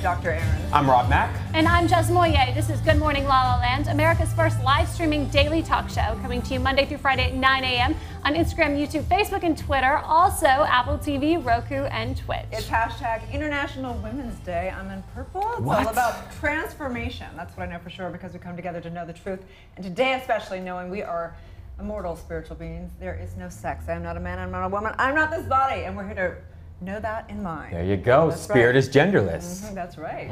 Dr. Erin. I'm Rob Mack. And I'm Jess Moyer. This is Good Morning La La Land, America's first live streaming daily talk show, coming to you Monday through Friday at 9 a.m. on Instagram, YouTube, Facebook, and Twitter. Also, Apple TV, Roku, and Twitch. It's hashtag International Women's Day. I'm in purple. It's What? all about transformation. That's what I know for sure, because we come together to know the truth. And today, especially, knowing we are immortal spiritual beings. There is no sex. I am not a man. I'm not a woman. I'm not this body. And we're here to know that in mind. There you go. That's Spirit right. is genderless. That's right.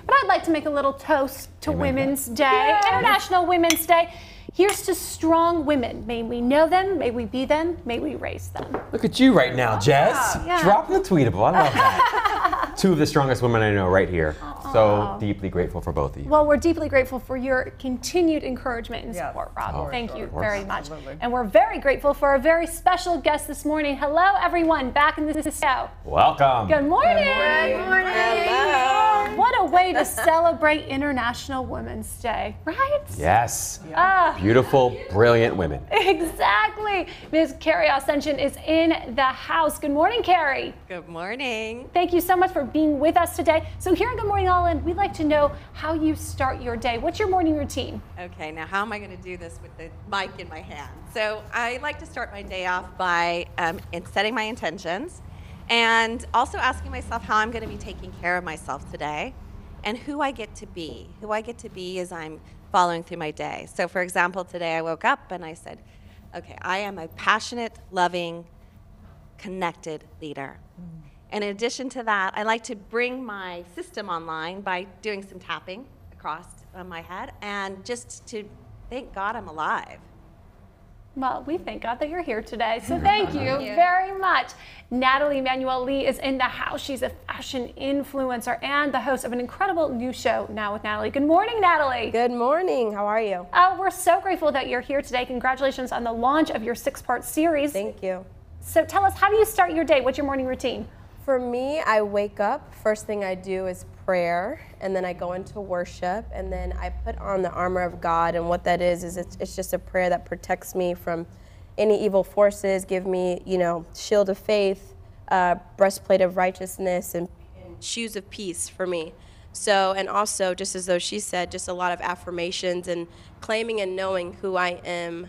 But I'd like to make a little toast to Amen. Women's Day, International Women's Day. Here's to strong women. May we know them, may we be them, may we raise them. Look at you right now, Jess. Yeah. Dropping the tweetable. I love that. Two of the strongest women I know right here. So deeply grateful for both of you. Well, we're deeply grateful for your continued encouragement and Yes. support, Rob. Oh, Thank sure. you Of course. very much. Absolutely. And we're very grateful for a very special guest this morning. Hello, everyone, back in the show. Welcome. Good morning. Good morning. Hello. What a way to celebrate International Women's Day, right? Yes. Ah, Beautiful, brilliant women. exactly. Ms. Carrie Ascension is in the house. Good morning, Carrie. Good morning. Thank you so much for being with us today. So here in Good Morning LALALAND, we'd like to know how you start your day. What's your morning routine? Okay, now how am I going to do this with the mic in my hand? So I like to start my day off by setting my intentions and also asking myself how I'm going to be taking care of myself today and who I get to be. Who I get to be as I'm following through my day. So for example, today I woke up and I said, okay, I am a passionate, loving, connected leader. And in addition to that, I like to bring my system online by doing some tapping across my head and just to thank God I'm alive. Well, we thank God that you're here today, so thank you very much. Natalie Manuel Lee is in the house. She's a fashion influencer and the host of an incredible new show, Now with Natalie. Good morning, Natalie. Good morning. How are you? We're so grateful that you're here today. Congratulations on the launch of your 6-part series. Thank you. So tell us, how do you start your day? What's your morning routine? For me, I wake up. First thing I do is prayer, and then I go into worship, and then I put on the armor of God. And what that is it's just a prayer that protects me from any evil forces, give me, shield of faith, breastplate of righteousness, and shoes of peace for me. So, and also, just as though she said, just a lot of affirmations and claiming and knowing who I am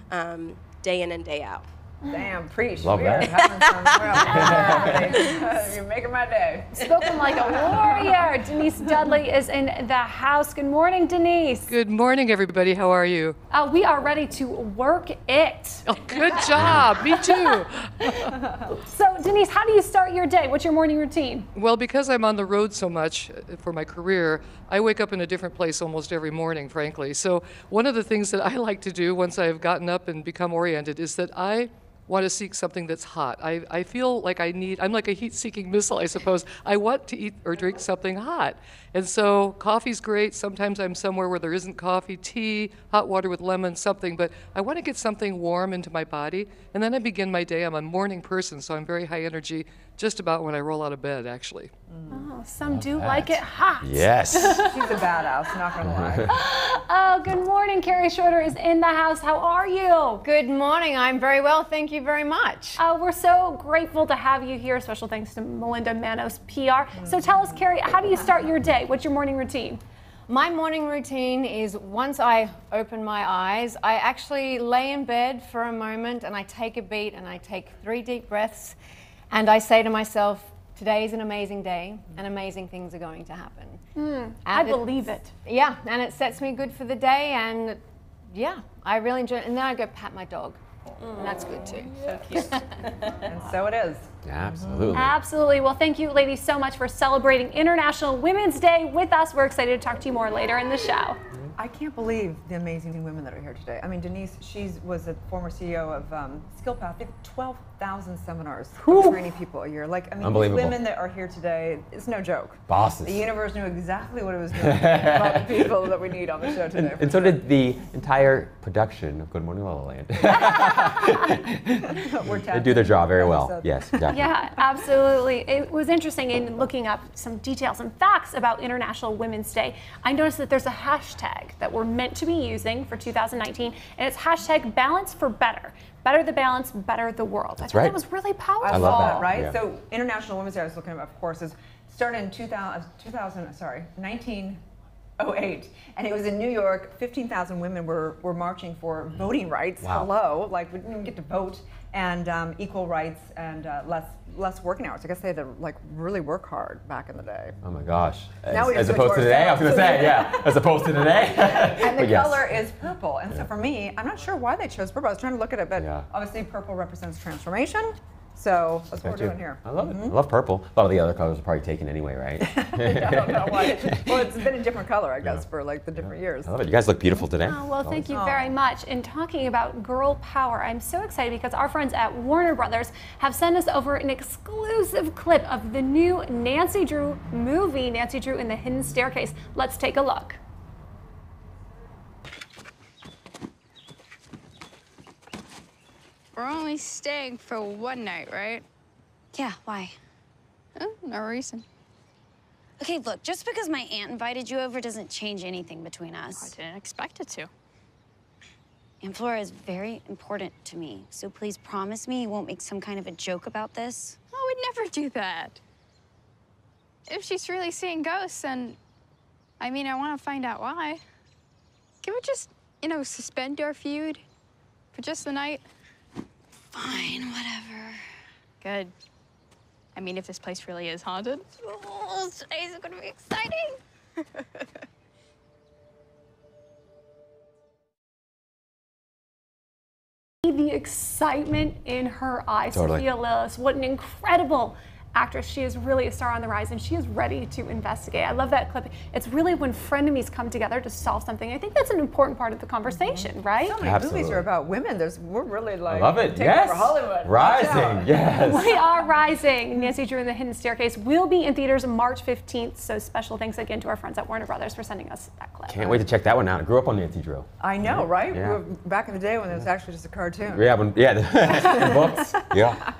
day in and day out. Damn, preach. Love We that. are having some You're making my day. Spoken like a warrior. Denise Dudley is in the house. Good morning, Denise. Good morning, everybody. How are you? We are ready to work it. Oh, good job. Me too. So, Denise, how do you start your day? What's your morning routine? Well, because I'm on the road so much for my career, I wake up in a different place almost every morning, frankly. So one of the things that I like to do once I've gotten up and become oriented is that I want to seek something that's hot. I feel like I'm like a heat-seeking missile, I suppose. I want to eat or drink something hot. And so coffee's great. Sometimes I'm somewhere where there isn't coffee, tea, hot water with lemon, something. But I want to get something warm into my body. And then I begin my day. I'm a morning person, so I'm very high energy just about when I roll out of bed, actually. Oh, some do like it hot. Yes. She's a badass, not gonna lie. Oh, good morning. Carrie Schroeder is in the house. How are you? Good morning. I'm very well. Thank you very much. We're so grateful to have you here. Special thanks to Melinda Manos PR. So tell us, Carrie, how do you start your day? What's your morning routine? My morning routine is once I open my eyes, I actually lay in bed for a moment and I take a beat and I take 3 deep breaths and I say to myself, today is an amazing day and amazing things are going to happen. I believe it. Yeah, and it sets me good for the day and yeah, I really enjoy it. And then I go pat my dog. And that's good too. So cute. And so it is. Absolutely. Absolutely. Well, thank you, ladies, so much for celebrating International Women's Day with us. We're excited to talk to you more later in the show. I can't believe the amazing women that are here today. I mean, Denise, she was a former CEO of SkillPath. They have 12,000 seminars training people a year. Like, I mean, these Unbelievable. women that are here today, it's no joke. Bosses. The universe knew exactly what it was doing about the people that we need on the show today. And so did the entire production of Good Morning LaLaLand. They do their job very well. Yes, exactly. Yeah, absolutely. It was interesting in looking up some details and facts about International Women's Day. I noticed that there's a hashtag that we're meant to be using for 2019, and it's hashtag balance for better. Better the balance, better the world. That's I thought right. that was really powerful. I love saw that, it, right? yeah. So International Women's Day, I was looking at, of course, is started in 1908, and it was in New York. 15,000 women were marching for voting rights. Wow. Hello, like we didn't even get to vote, and equal rights and less working hours. I guess they had to like really work hard back in the day. Oh my gosh. Now we As just do it opposed to to today, I was going to ourselves. say, yeah. As opposed to today. And the But yes. color is purple. And so for me, I'm not sure why they chose purple. I was trying to look at it, but Yeah. obviously purple represents transformation. So that's what we're doing here. I love it. I love purple. A lot of the other colors are probably taken anyway, right? I don't know why. Well, it's been a different color, I guess, for like the different years. I love it. You guys look beautiful today. Oh, well, thank you very much. In talking about girl power, I'm so excited because our friends at Warner Brothers have sent us over an exclusive clip of the new Nancy Drew movie, Nancy Drew and the Hidden Staircase. Let's take a look. We're only staying for one night, right? Yeah, why? Oh, no reason. Okay, look, just because my aunt invited you over doesn't change anything between I us. didn't expect it to. Aunt Flora is very important to me, so please promise me you won't make some kind of a joke about this. I would never do that. If she's really seeing ghosts, then, I mean, I want to find out why. Can we just, suspend our feud for just the night? Fine, whatever. Good. I mean, if this place really is haunted. Oh, today's gonna be exciting. The excitement in her eyes. Totally. Sophia Lillis, what an incredible actress. She is really a star on the rise, and she is ready to investigate. I love that clip. It's really when frenemies come together to solve something. I think that's an important part of the conversation, right? So many Absolutely. movies are about women. We're really like I love it. taking Yes. over Hollywood. Rising. Yes. We are rising. Nancy Drew and the Hidden Staircase will be in theaters March 15th. So special thanks again to our friends at Warner Brothers for sending us that clip. Can't wait to check that one out. I grew up on Nancy Drew. I know, right? Yeah. We were back in the day when it was actually just a cartoon. Yeah, the books. Yeah.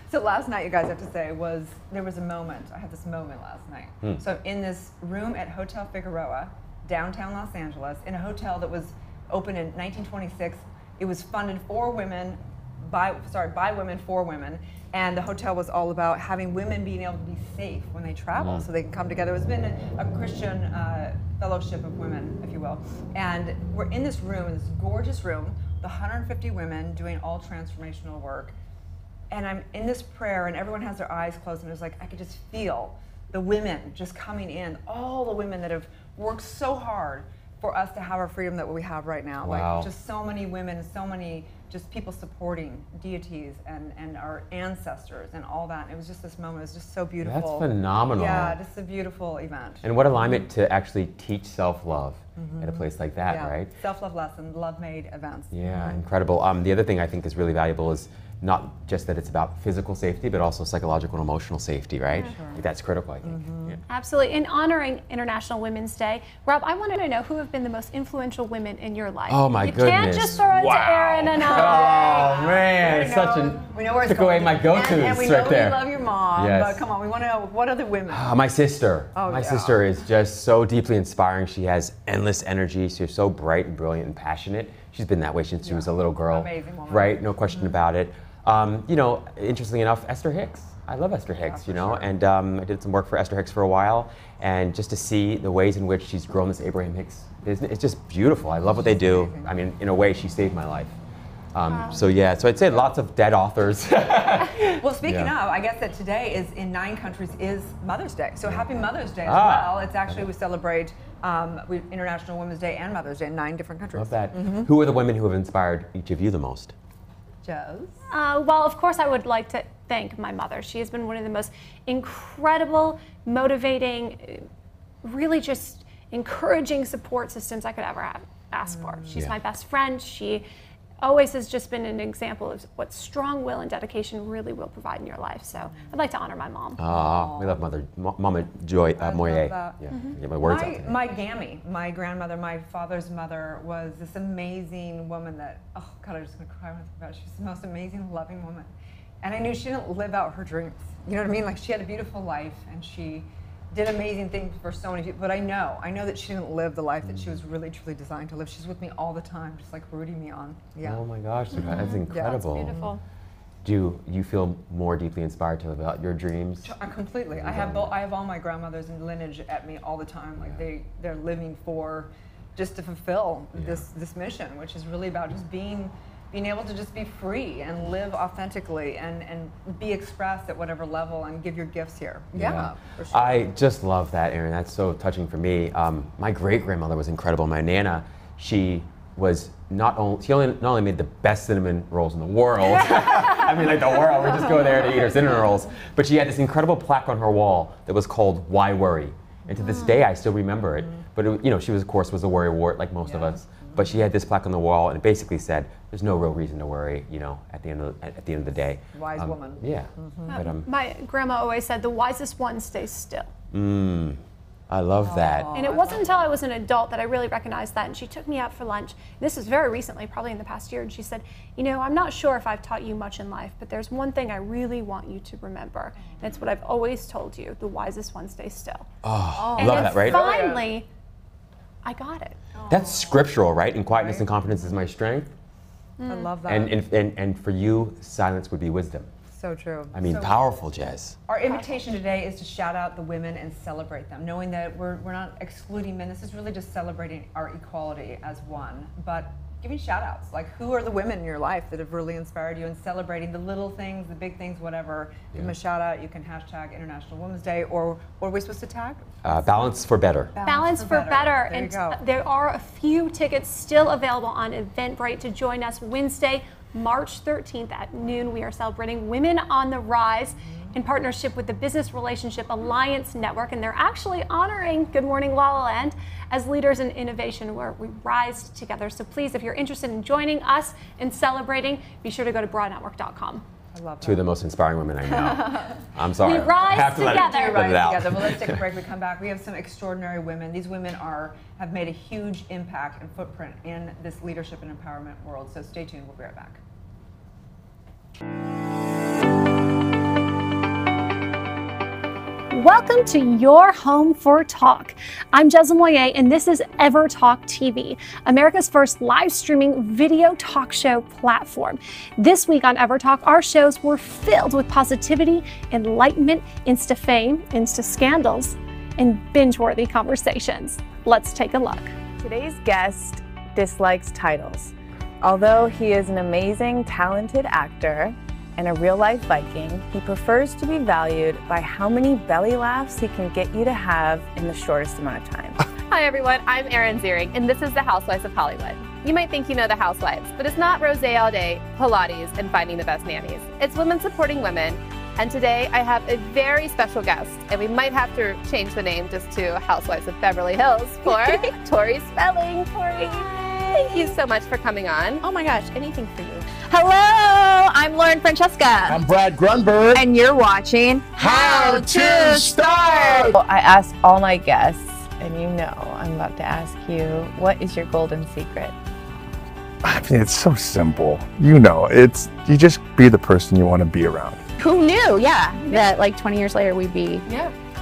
So last night, you guys have to say, there was a moment. I had this moment last night. So I'm in this room at Hotel Figueroa, downtown Los Angeles, in a hotel that was opened in 1926. It was funded for women, by women for women. And the hotel was all about having women being able to be safe when they travel, so they can come together. It's been a Christian fellowship of women, if you will. And we're in this room, in this gorgeous room, with 150 women doing all transformational work. And I'm in this prayer, and everyone has their eyes closed, and it was like I could just feel the women just coming in, all the women that have worked so hard for us to have our freedom that we have right now. Wow. Like just so many women, so many just people supporting deities and our ancestors and all that. And it was just this moment. It was just so beautiful. That's phenomenal. Yeah, just a beautiful event. And what alignment to actually teach self-love at a place like that, Yeah. right? Self-love lessons, love-made events. Yeah, incredible. The other thing I think is really valuable is not just that it's about physical safety, but also psychological and emotional safety, right? Like that's critical, I think. Yeah. Absolutely. In honoring International Women's Day, Rob, I wanted to know who have been the most influential women in your life. Oh my you goodness. can't just throw it to Erin and I. Oh man, We it's know- such a we know where it's took away going. my go-tos and we right know there. we love your mom, Yes. but come on, we want to know what other women. My sister. Oh, My yeah. sister is just so deeply inspiring. She has endless energy. She's so bright and brilliant and passionate. She's been that way since she was a little girl. Amazing woman. Right? No question about it. Interestingly enough, Esther Hicks. I love Esther Hicks, and I did some work for Esther Hicks for a while, and just to see the ways in which she's grown this Abraham Hicks business, it's just beautiful. I love what they do. I mean, in a way, she saved my life. So I'd say lots of dead authors. Well, speaking Yeah. of, I guess that today is in 9 countries is Mother's Day. So happy Mother's Day as Ah. well. It's actually, we celebrate International Women's Day and Mother's Day in 9 different countries. Love that. Who are the women who have inspired each of you the most? Joe's. Well, of course, I would like to thank my mother. She has been one of the most incredible, motivating, really just encouraging support systems I could ever have asked for. She's my best friend. She always has just been an example of what strong will and dedication really will provide in your life. So I'd like to honor my mom. We love Mama Joy Moyer. that. Yeah, get my words out today. My Gammy, my grandmother, my father's mother, was this amazing woman that, oh God, I'm just gonna cry when I think about it. She's the most amazing, loving woman. And I knew she didn't live out her dreams. You know what I mean? Like she had a beautiful life and she did amazing things for so many people, but I know that she didn't live the life that she was really truly designed to live. She's with me all the time, just like rooting me on. Yeah. Oh my gosh, that's incredible. Beautiful. do you feel more deeply inspired to live out your dreams? Completely. I have all my grandmothers in lineage at me all the time. Like they're living for just to fulfill this mission, which is really about just being able to just be free and live authentically and be expressed at whatever level and give your gifts here. Yeah, for sure. I just love that, Erin. That's so touching for me. My great-grandmother was incredible. My Nana, she not only made the best cinnamon rolls in the world. I mean, like the world. We just go there to eat her cinnamon rolls. But she had this incredible plaque on her wall that was called "Why Worry?" And to this day, I still remember it. But it, you know, she was, of course, was a worrywart like most of us. But she had this plaque on the wall, and it basically said, "There's no real reason to worry." You know, at the end of the day. Wise woman. Yeah. But, my grandma always said, "The wisest one stays still." I love that. And it wasn't until I was an adult that I really recognized that. And she took me out for lunch. This was very recently, probably in the past year. And she said, "You know, I'm not sure if I've taught you much in life, but there's one thing I really want you to remember. And it's what I've always told you: the wisest one stays still." Oh, and love that, right? Finally, I got it. That's scriptural, right? And quietness and confidence is my strength. I love that. And for you, silence would be wisdom. So true. I mean, powerful, Jez. Our invitation today is to shout out the women and celebrate them, knowing that we're not excluding men. This is really just celebrating our equality as one, but giving shout outs. Like, who are the women in your life that have really inspired you, and celebrating the little things, the big things, whatever. Give them a shout out. You can hashtag International Women's Day, or what are we supposed to tag? Balance for better. Balance for better. There you go. There are a few tickets still available on Eventbrite to join us Wednesday, March 13th at noon. We are celebrating Women on the Rise in partnership with the Business Relationship Alliance Network, and they're actually honoring Good Morning LALALAND as leaders in innovation, where we rise together. So please, if you're interested in joining us and celebrating, be sure to go to broadnetwork.com. I love that. Two of the most inspiring women I know. I'm sorry. We rise I have to together. Let it out. Well, let's take a break. We come back. We have some extraordinary women. These women have made a huge impact and footprint in this leadership and empowerment world. So stay tuned. We'll be right back. Welcome to your home for talk. I'm Jezza Moyer, and this is Ever Talk TV, America's first live streaming video talk show platform. This week on Ever Talk, our shows were filled with positivity, enlightenment, Insta fame, Insta scandals, and binge-worthy conversations. Let's take a look. Today's guest dislikes titles. Although he is an amazing, talented actor and a real-life Viking, he prefers to be valued by how many belly laughs he can get you to have in the shortest amount of time. Hi everyone, I'm Erin Ziering, and this is the Housewives of Hollywood. You might think you know the Housewives, but it's not rosé all day, Pilates, and finding the best nannies. It's women supporting women, and today I have a very special guest, and we might have to change the name just to Housewives of Beverly Hills for Tori Spelling. Tori, thank you so much for coming on. Oh my gosh, anything for you. Hello, I'm Lauren Francesca. I'm Brad Grunberg. And you're watching How to Start. I ask all my guests, and you know I'm about to ask you, what is your golden secret? I mean, it's so simple. You know, you just be the person you want to be around. Who knew, that like 20 years later we'd be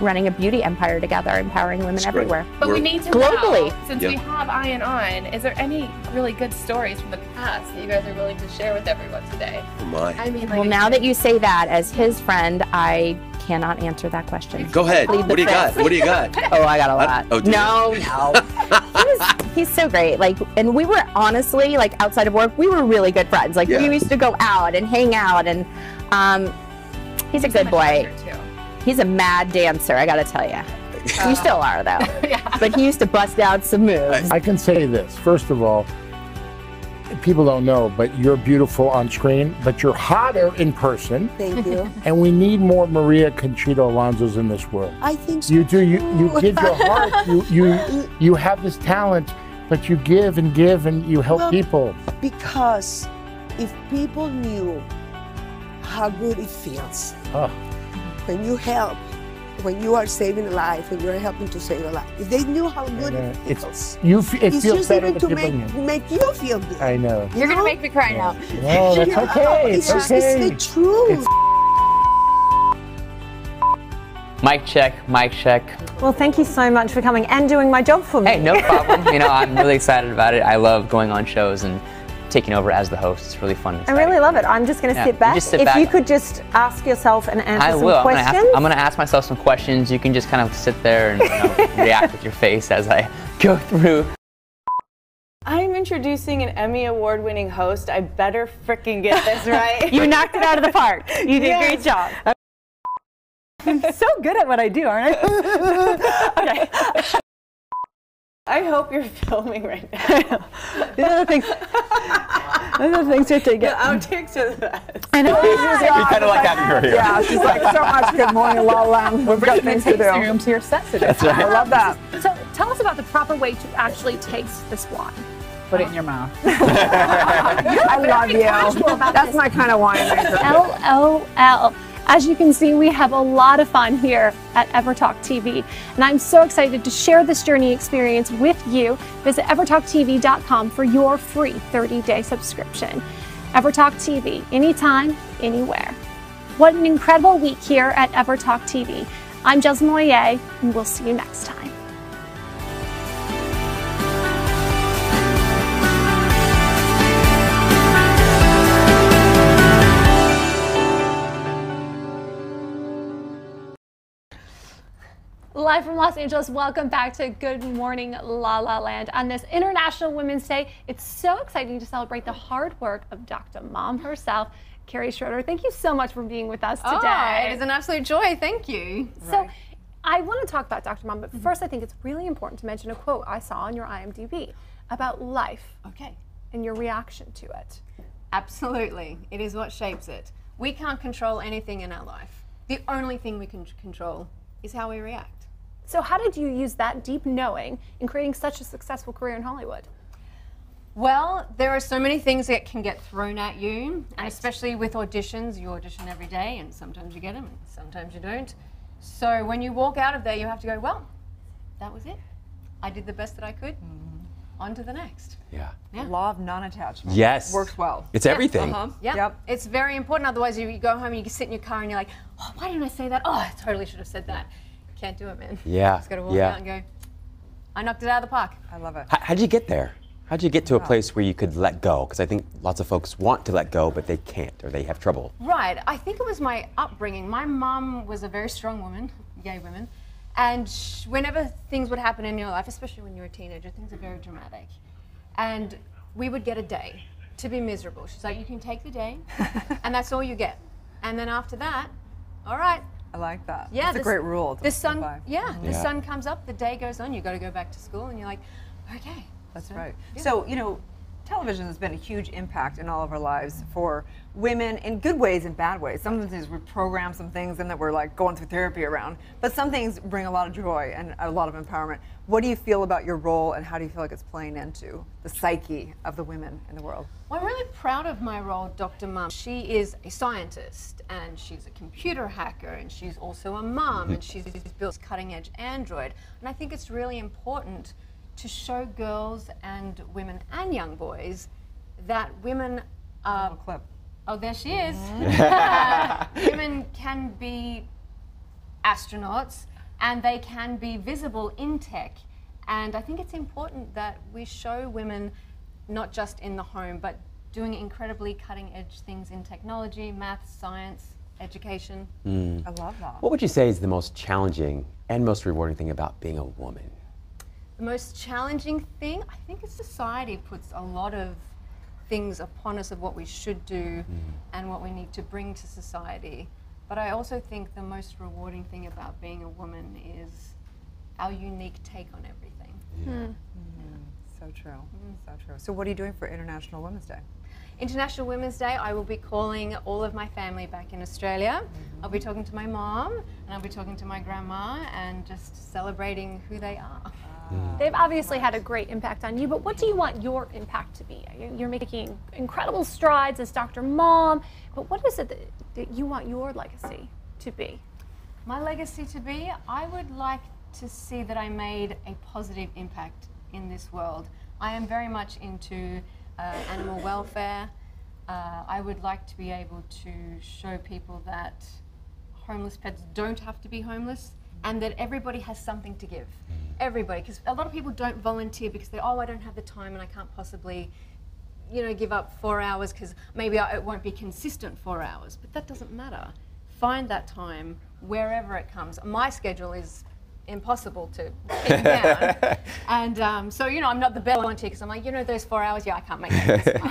running a beauty empire together, empowering women everywhere. But we need to globally. know, since we have Ian on, is there any really good stories from the past that you guys are willing to share with everyone today? Oh my. I mean, like, Well, now that you say that, as his friend, I cannot answer that question. Go ahead. Plead the What do you got? fifth. What do you got? Oh, I got a lot. Oh, do you? No. He's so great. Like, and we were honestly, like, outside of work, we were really good friends. Like, we used to go out and hang out, and he's a good boy. He's a mad dancer, I gotta tell you. You still are, though. But he used to bust out some moves. I can say this. First of all, people don't know, but you're beautiful on screen, but you're hotter in person. Thank you. And we need more Maria Conchita Alonsos in this world. I think so. You do. You give your heart. You have this talent, but you give and give, and you help people. Because if people knew how good it feels when you help, when you are saving a life and you're helping to save a life, if they knew how good it feels, it feels just better even to make you feel good. I know. You're gonna make me cry now. No, that's okay. It's okay. It's the truth. Mic check, mic check. Well, thank you so much for coming and doing my job for me. Hey, no problem. You know, I'm really excited about it. I love going on shows and taking over as the host. It's really fun. And I really love it. I'm just going to sit back. If you could just ask yourself and answer some questions. I'm going to ask myself some questions. You can just kind of sit there and react with your face as I go through. I'm introducing an Emmy Award-winning host. I better frickin' get this right. You knocked it out of the park. You did a great job. I'm so good at what I do, aren't I? Okay. I hope you're filming right now. These are the things you have to get. The outtakes are the best. I know. We kind of like having her here. Yeah, she's like, so much good morning, LALALAND. We've got things to do. Room to your set today. That's right. I love that. So tell us about the proper way to actually taste this wine. Put it in your mouth. I love you. That's my kind of winemaker. LOL. As you can see, we have a lot of fun here at EverTalk TV, and I'm so excited to share this journey experience with you. Visit evertalktv.com for your free 30-day subscription. EverTalk TV, anytime, anywhere. What an incredible week here at EverTalk TV. I'm Jasmine Moyer, and we'll see you next time. Live from Los Angeles, welcome back to Good Morning La La Land. On this International Women's Day, it's so exciting to celebrate the hard work of Dr. Mom herself, Carrie Schroeder. Thank you so much for being with us today. It is an absolute joy. Thank you. So I want to talk about Dr. Mom, but first I think it's really important to mention a quote I saw on your IMDb about life. Okay. And your reaction to it. Absolutely. It is what shapes it. We can't control anything in our life. The only thing we can control is how we react. So how did you use that deep knowing in creating such a successful career in Hollywood? Well, there are so many things that can get thrown at you, and especially with auditions, you audition every day, and sometimes you get them, and sometimes you don't. So when you walk out of there, you have to go, well, that was it. I did the best that I could. On to the next. Yeah. The law of non-attachment. Yes. Works well. It's everything. Yeah. Yep. It's very important. Otherwise, you go home and you sit in your car and you're like, oh, why didn't I say that? Oh, I totally should have said that. Can't do it, man. Yeah. Just got to walk out and go, I knocked it out of the park. I love it. How'd you get there? How'd you get to a place where you could let go? Because I think lots of folks want to let go, but they can't, or they have trouble. Right. I think it was my upbringing. My mom was a very strong woman, gay woman, and whenever things would happen in your life, especially when you're a teenager, things are very dramatic. And we would get a day to be miserable. She's like, you can take the day, and that's all you get. And then after that, all right. I like that. Yeah, that's a great rule. The sun, the sun comes up, the day goes on, you got to go back to school, and you're like, okay. That's right. So, you know, television has been a huge impact in all of our lives for women in good ways and bad ways. Some things we program some things and that we're like going through therapy around, but some things bring a lot of joy and a lot of empowerment. What do you feel about your role, and how do you feel like it's playing into the psyche of the women in the world? Well, I'm really proud of my role, Dr. Mom. She is a scientist, and she's a computer hacker, and she's also a mom, and she's built cutting-edge Android. And I think it's really important to show girls and women and young boys that women are... clip. Oh, there she is. Women can be astronauts, and they can be visible in tech. And I think it's important that we show women not just in the home, but doing incredibly cutting-edge things in technology, math, science, education. I love that. What would you say is the most challenging and most rewarding thing about being a woman? The most challenging thing, I think, is society puts a lot of things upon us of what we should do and what we need to bring to society. But I also think the most rewarding thing about being a woman is our unique take on everything. So true. So true. So what are you doing for International Women's Day? International Women's Day, I will be calling all of my family back in Australia. I'll be talking to my mom, and I'll be talking to my grandma, and just celebrating who they are. They've obviously had a great impact on you, but what do you want your impact to be? You're making incredible strides as Dr. Mom, but what is it that you want your legacy to be? My legacy to be, I would like to see that I made a positive impact in this world. I am very much into animal welfare. I would like to be able to show people that homeless pets don't have to be homeless, and that everybody has something to give. Everybody, because a lot of people don't volunteer because they, oh, I don't have the time and I can't possibly give up 4 hours because maybe it won't be consistent 4 hours, but that doesn't matter. Find that time wherever it comes. My schedule is impossible to pin down. And so, I'm not the best volunteer because I'm like, those 4 hours, I can't make it.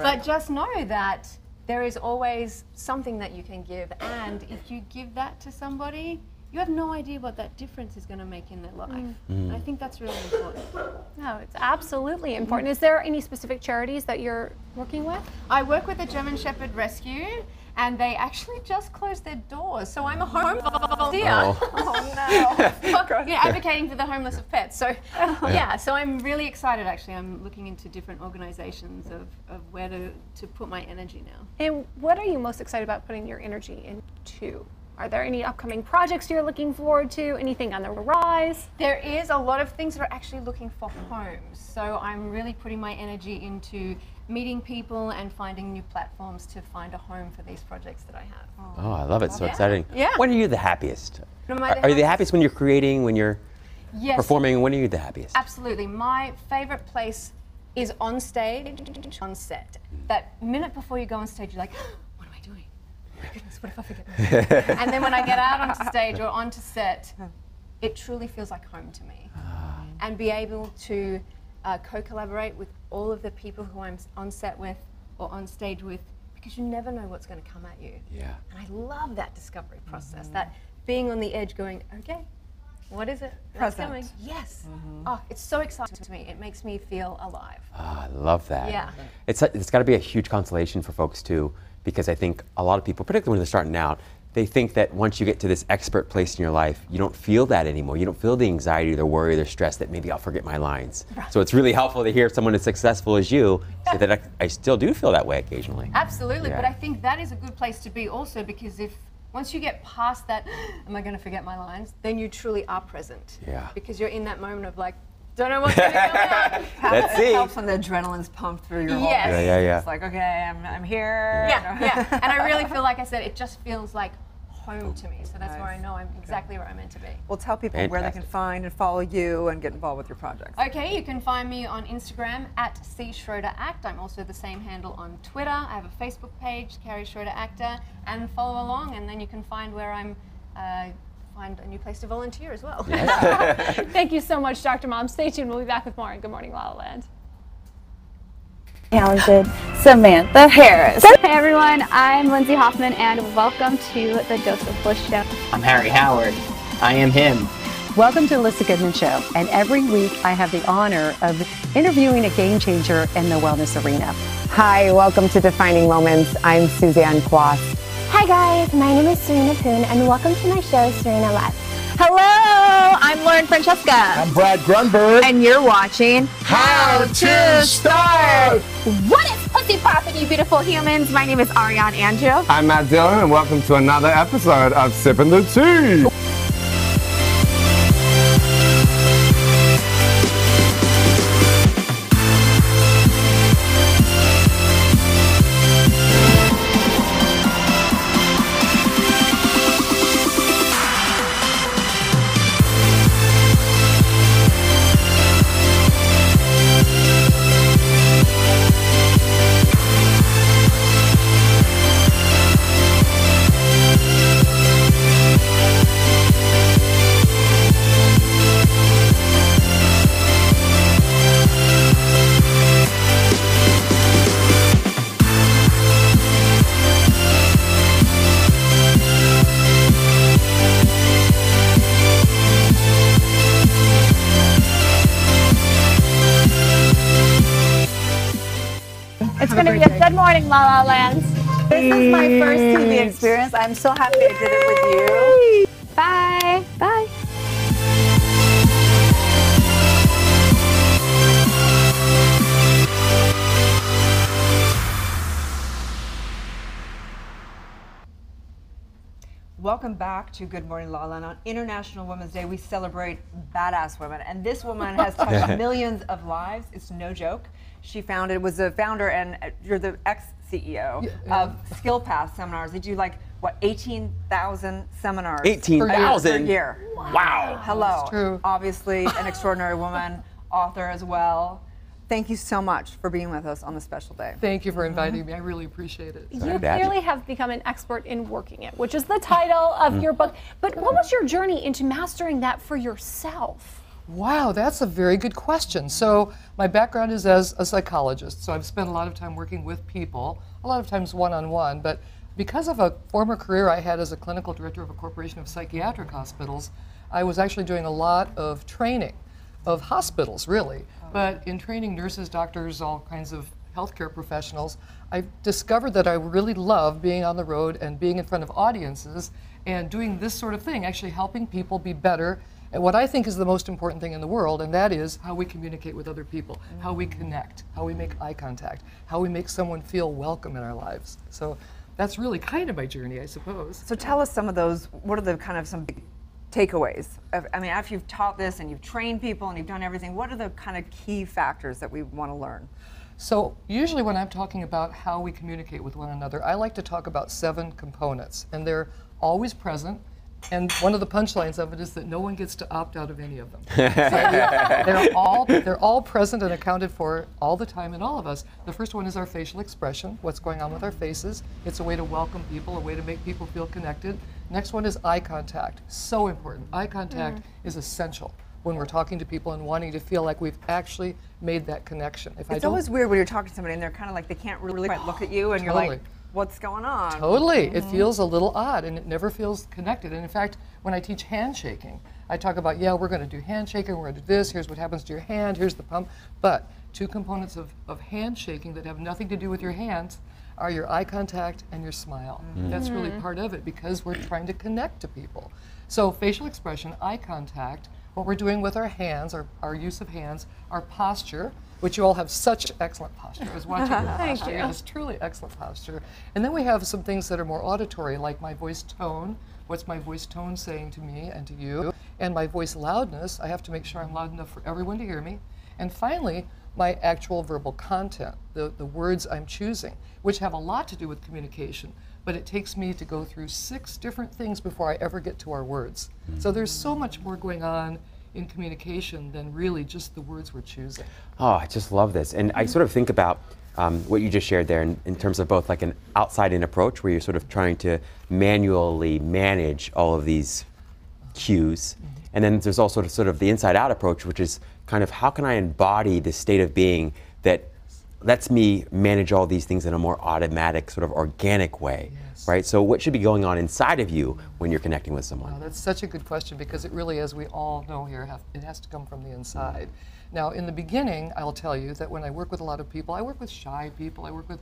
But just know that there is always something that you can give. And if you give that to somebody, you have no idea what that difference is going to make in their life. And I think that's really important. No, it's absolutely important. Is there any specific charities that you're working with? I work with the German Shepherd Rescue, and they actually just closed their doors. So I'm a home volunteer. Advocating for the homeless of pets. So so I'm really excited actually. I'm looking into different organizations of where to put my energy now. And what are you most excited about putting your energy into? Are there any upcoming projects you're looking forward to? Anything on the rise? There is a lot of things that are actually looking for homes. So I'm really putting my energy into meeting people and finding new platforms to find a home for these projects that I have. Oh, I love it. So exciting. Yeah. When are you the happiest? Are you the happiest when you're creating, when you're Yes. performing? When are you the happiest? Absolutely. My favorite place is on stage, on set. That minute before you go on stage, you're like, what am I doing? Oh my goodness, what if I forget? And then when I get out onto stage or onto set, it truly feels like home to me. And be able to co-collaborate with all of the people who I'm on set with or on stage with, because you never know what's going to come at you. Yeah. And I love that discovery process, that being on the edge going, okay, what is it? What's coming? Yes. Oh, it's so exciting to me. It makes me feel alive. Oh, I love that. Yeah. It's got to be a huge consolation for folks too, because I think a lot of people, particularly when they're starting out, they think that once you get to this expert place in your life, you don't feel that anymore. You don't feel the anxiety, the worry, the stress that maybe I'll forget my lines. Right. So it's really helpful to hear someone as successful as you say that I still do feel that way occasionally. Absolutely, but I think that is a good place to be also, because once you get past that, am I going to forget my lines, then you truly are present. Yeah. Because you're in that moment of like, don't know what's going to come out. Let's see. It helps when the adrenaline's pumped through your whole Yes. body. Yeah. It's like, okay, I'm here. Yeah. And I really feel, like I said, it just feels like home to me. So that's where I know I'm exactly where I'm meant to be. Well, tell people where they can find and follow you and get involved with your projects. Okay, you can find me on Instagram at @CSchroederAct. I'm also the same handle on Twitter. I have a Facebook page, Carrie Schroeder Actor, and follow along, and then you can find where I'm find a new place to volunteer as well. Thank you so much, Dr. Mom. Stay tuned. We'll be back with more on Good Morning La La Land. Talented Samantha Harris. Hey everyone, I'm Lindsay Hoffman and welcome to the Dose of Bliss Show. I'm Harry Howard. I am him. Welcome to Alyssa Goodman Show, and every week I have the honor of interviewing a game changer in the wellness arena. Hi, welcome to Defining Moments. I'm Suzanne Quast. Hi guys, my name is Serena Poon and welcome to my show, Serena Live. Hello, I'm Lauren Francesca. I'm Brad Grunberg. And you're watching How to Start. What is pussy poppin', you beautiful humans? My name is Ariane Andrew. I'm Matt Dillon, and welcome to another episode of Sippin' the Tea. It's going to be a good morning, La La Land. This is my first TV experience. I'm so happy I did it with you. Bye. Bye. Welcome back to Good Morning La La Land. On International Women's Day, we celebrate badass women, and this woman has touched millions of lives. It's no joke. She was the founder, and you're the ex-CEO of Skill Path Seminars. They do like, what, 18,000 seminars 18,000 per year. Wow. Hello. That's true. Obviously, an extraordinary woman, author as well. Thank you so much for being with us on this special day. Thank you for inviting me. I really appreciate it. You clearly have become an expert in working it, which is the title of your book. But what was your journey into mastering that for yourself? Wow, that's a very good question. So my background is as a psychologist. So I've spent a lot of time working with people, a lot of times one-on-one. But because of a former career I had as a clinical director of a corporation of psychiatric hospitals, I was actually doing a lot of training of hospitals, really. But in training nurses, doctors, all kinds of healthcare professionals, I discovered that I really love being on the road and being in front of audiences and doing this sort of thing, actually helping people be better at what I think is the most important thing in the world, and that is how we communicate with other people, how we connect, how we make eye contact, how we make someone feel welcome in our lives. So that's really kind of my journey, I suppose. So tell us some of those, what are the kind of some big takeaways? I mean, after you've taught this and you've trained people and you've done everything, what are the kind of key factors that we want to learn? So usually when I'm talking about how we communicate with one another, I like to talk about 7 components, and they're always present. And one of the punchlines of it is that no one gets to opt out of any of them. So they're all present and accounted for all the time in all of us. The first one is our facial expression, what's going on with our faces. It's a way to welcome people, a way to make people feel connected. Next one is eye contact. So important. Eye contact is essential when we're talking to people and wanting to feel like we've actually made that connection. It's always weird when you're talking to somebody and they're kind of like, they can't really quite look at you and you're like, what's going on? Totally. It feels a little odd and it never feels connected. And in fact, when I teach handshaking, I talk about, yeah, we're going to do handshaking, we're going to do this, here's what happens to your hand, here's the pump. But 2 components of handshaking that have nothing to do with your hands are your eye contact and your smile. That's really part of it because we're trying to connect to people. So facial expression, eye contact, what we're doing with our hands, our use of hands, our posture, which you all have such excellent posture. I was watching your Thank posture. you. It's truly excellent posture. And then we have some things that are more auditory, like my voice tone. What's my voice tone saying to me and to you? And my voice loudness. I have to make sure I'm loud enough for everyone to hear me. And finally, my actual verbal content, the words I'm choosing, which have a lot to do with communication. But it takes me to go through 6 different things before I ever get to our words. So there's so much more going on in communication than really just the words we're choosing. Oh, I just love this. And I sort of think about what you just shared there in terms of both like an outside-in approach where you're sort of trying to manually manage all of these cues. And then there's also sort of the inside-out approach, which is kind of how can I embody this state of being that lets me manage all these things in a more automatic, sort of organic way, right? So what should be going on inside of you when you're connecting with someone? Wow, that's such a good question because it really, as we all know here, it has to come from the inside. Now, in the beginning, I'll tell you that when I work with a lot of people, I work with shy people, I work with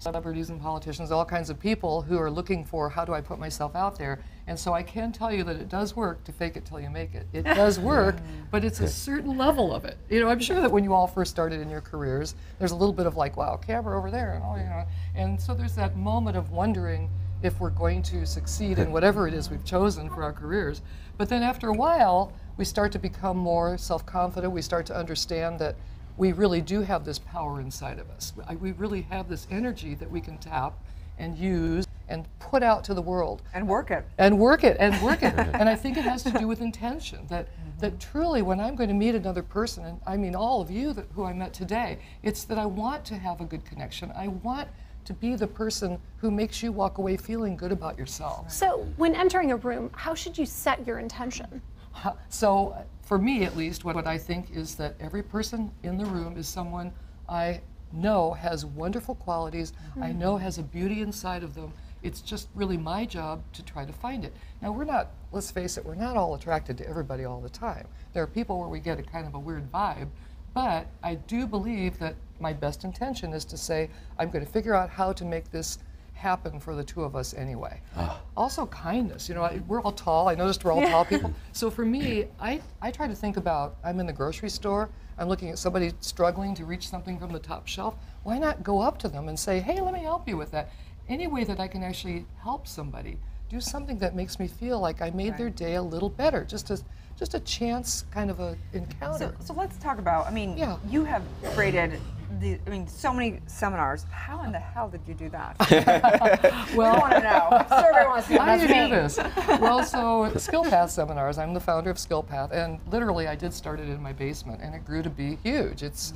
celebrities and politicians, all kinds of people who are looking for how do I put myself out there. And so I can tell you that it does work to fake it till you make it. It does work, but it's a certain level of it. You know, I'm sure that when you all first started in your careers, there's a little bit of like, wow, camera over there, and all, you know. And so there's that moment of wondering if we're going to succeed in whatever it is we've chosen for our careers. But then after a while, we start to become more self-confident. We start to understand that we really do have this power inside of us. We really have this energy that we can tap and use and put out to the world. And work it. And work it, and work it. And I think it has to do with intention, that truly when I'm going to meet another person, and I mean all of you who I met today, it's that I want to have a good connection. I want to be the person who makes you walk away feeling good about yourself. So when entering a room, how should you set your intention? So for me, at least, what I think is that every person in the room is someone I know has wonderful qualities, I know has a beauty inside of them. It's just really my job to try to find it. Now we're not, let's face it, we're not all attracted to everybody all the time. There are people where we get a kind of a weird vibe, but I do believe that my best intention is to say, I'm going to figure out how to make this happen for the 2 of us anyway. Also kindness, you know, we're all tall, I noticed we're all tall people. So for me, I try to think about, I'm in the grocery store, I'm looking at somebody struggling to reach something from the top shelf, why not go up to them and say, hey, let me help you with that. Any way that I can actually help somebody, do something that makes me feel like I made their day a little better, just a chance kind of a encounter. So let's talk about, I mean, you have created so many seminars. How in the hell did you do that? Well, I want to know. Survey wants to know. How do you do this? Well, so Skill Path seminars, I'm the founder of Skill Path, and literally I did start it in my basement, and it grew to be huge. It's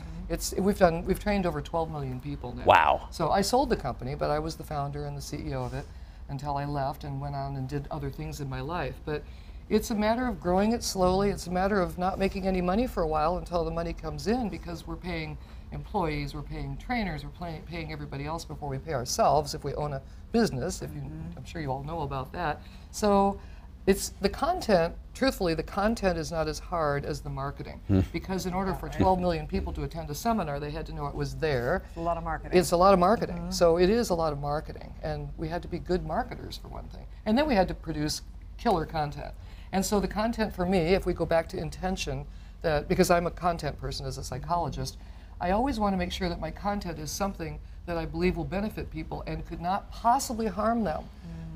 We've trained over 12 million people now. Wow. So I sold the company, but I was the founder and the CEO of it until I left and went on and did other things in my life. But it's a matter of growing it slowly. It's a matter of not making any money for a while until the money comes in, because we're paying employees, we're paying trainers, we're paying everybody else before we pay ourselves if we own a business. I'm sure you all know about that. So it's the content, truthfully, the content is not as hard as the marketing, because in order for 12 million people to attend a seminar, they had to know it was there. It's a lot of marketing. It's a lot of marketing. So it is a lot of marketing, and we had to be good marketers for one thing. And then we had to produce killer content. And so the content for me, if we go back to intention, that because I'm a content person as a psychologist, I always want to make sure that my content is something that I believe will benefit people and could not possibly harm them.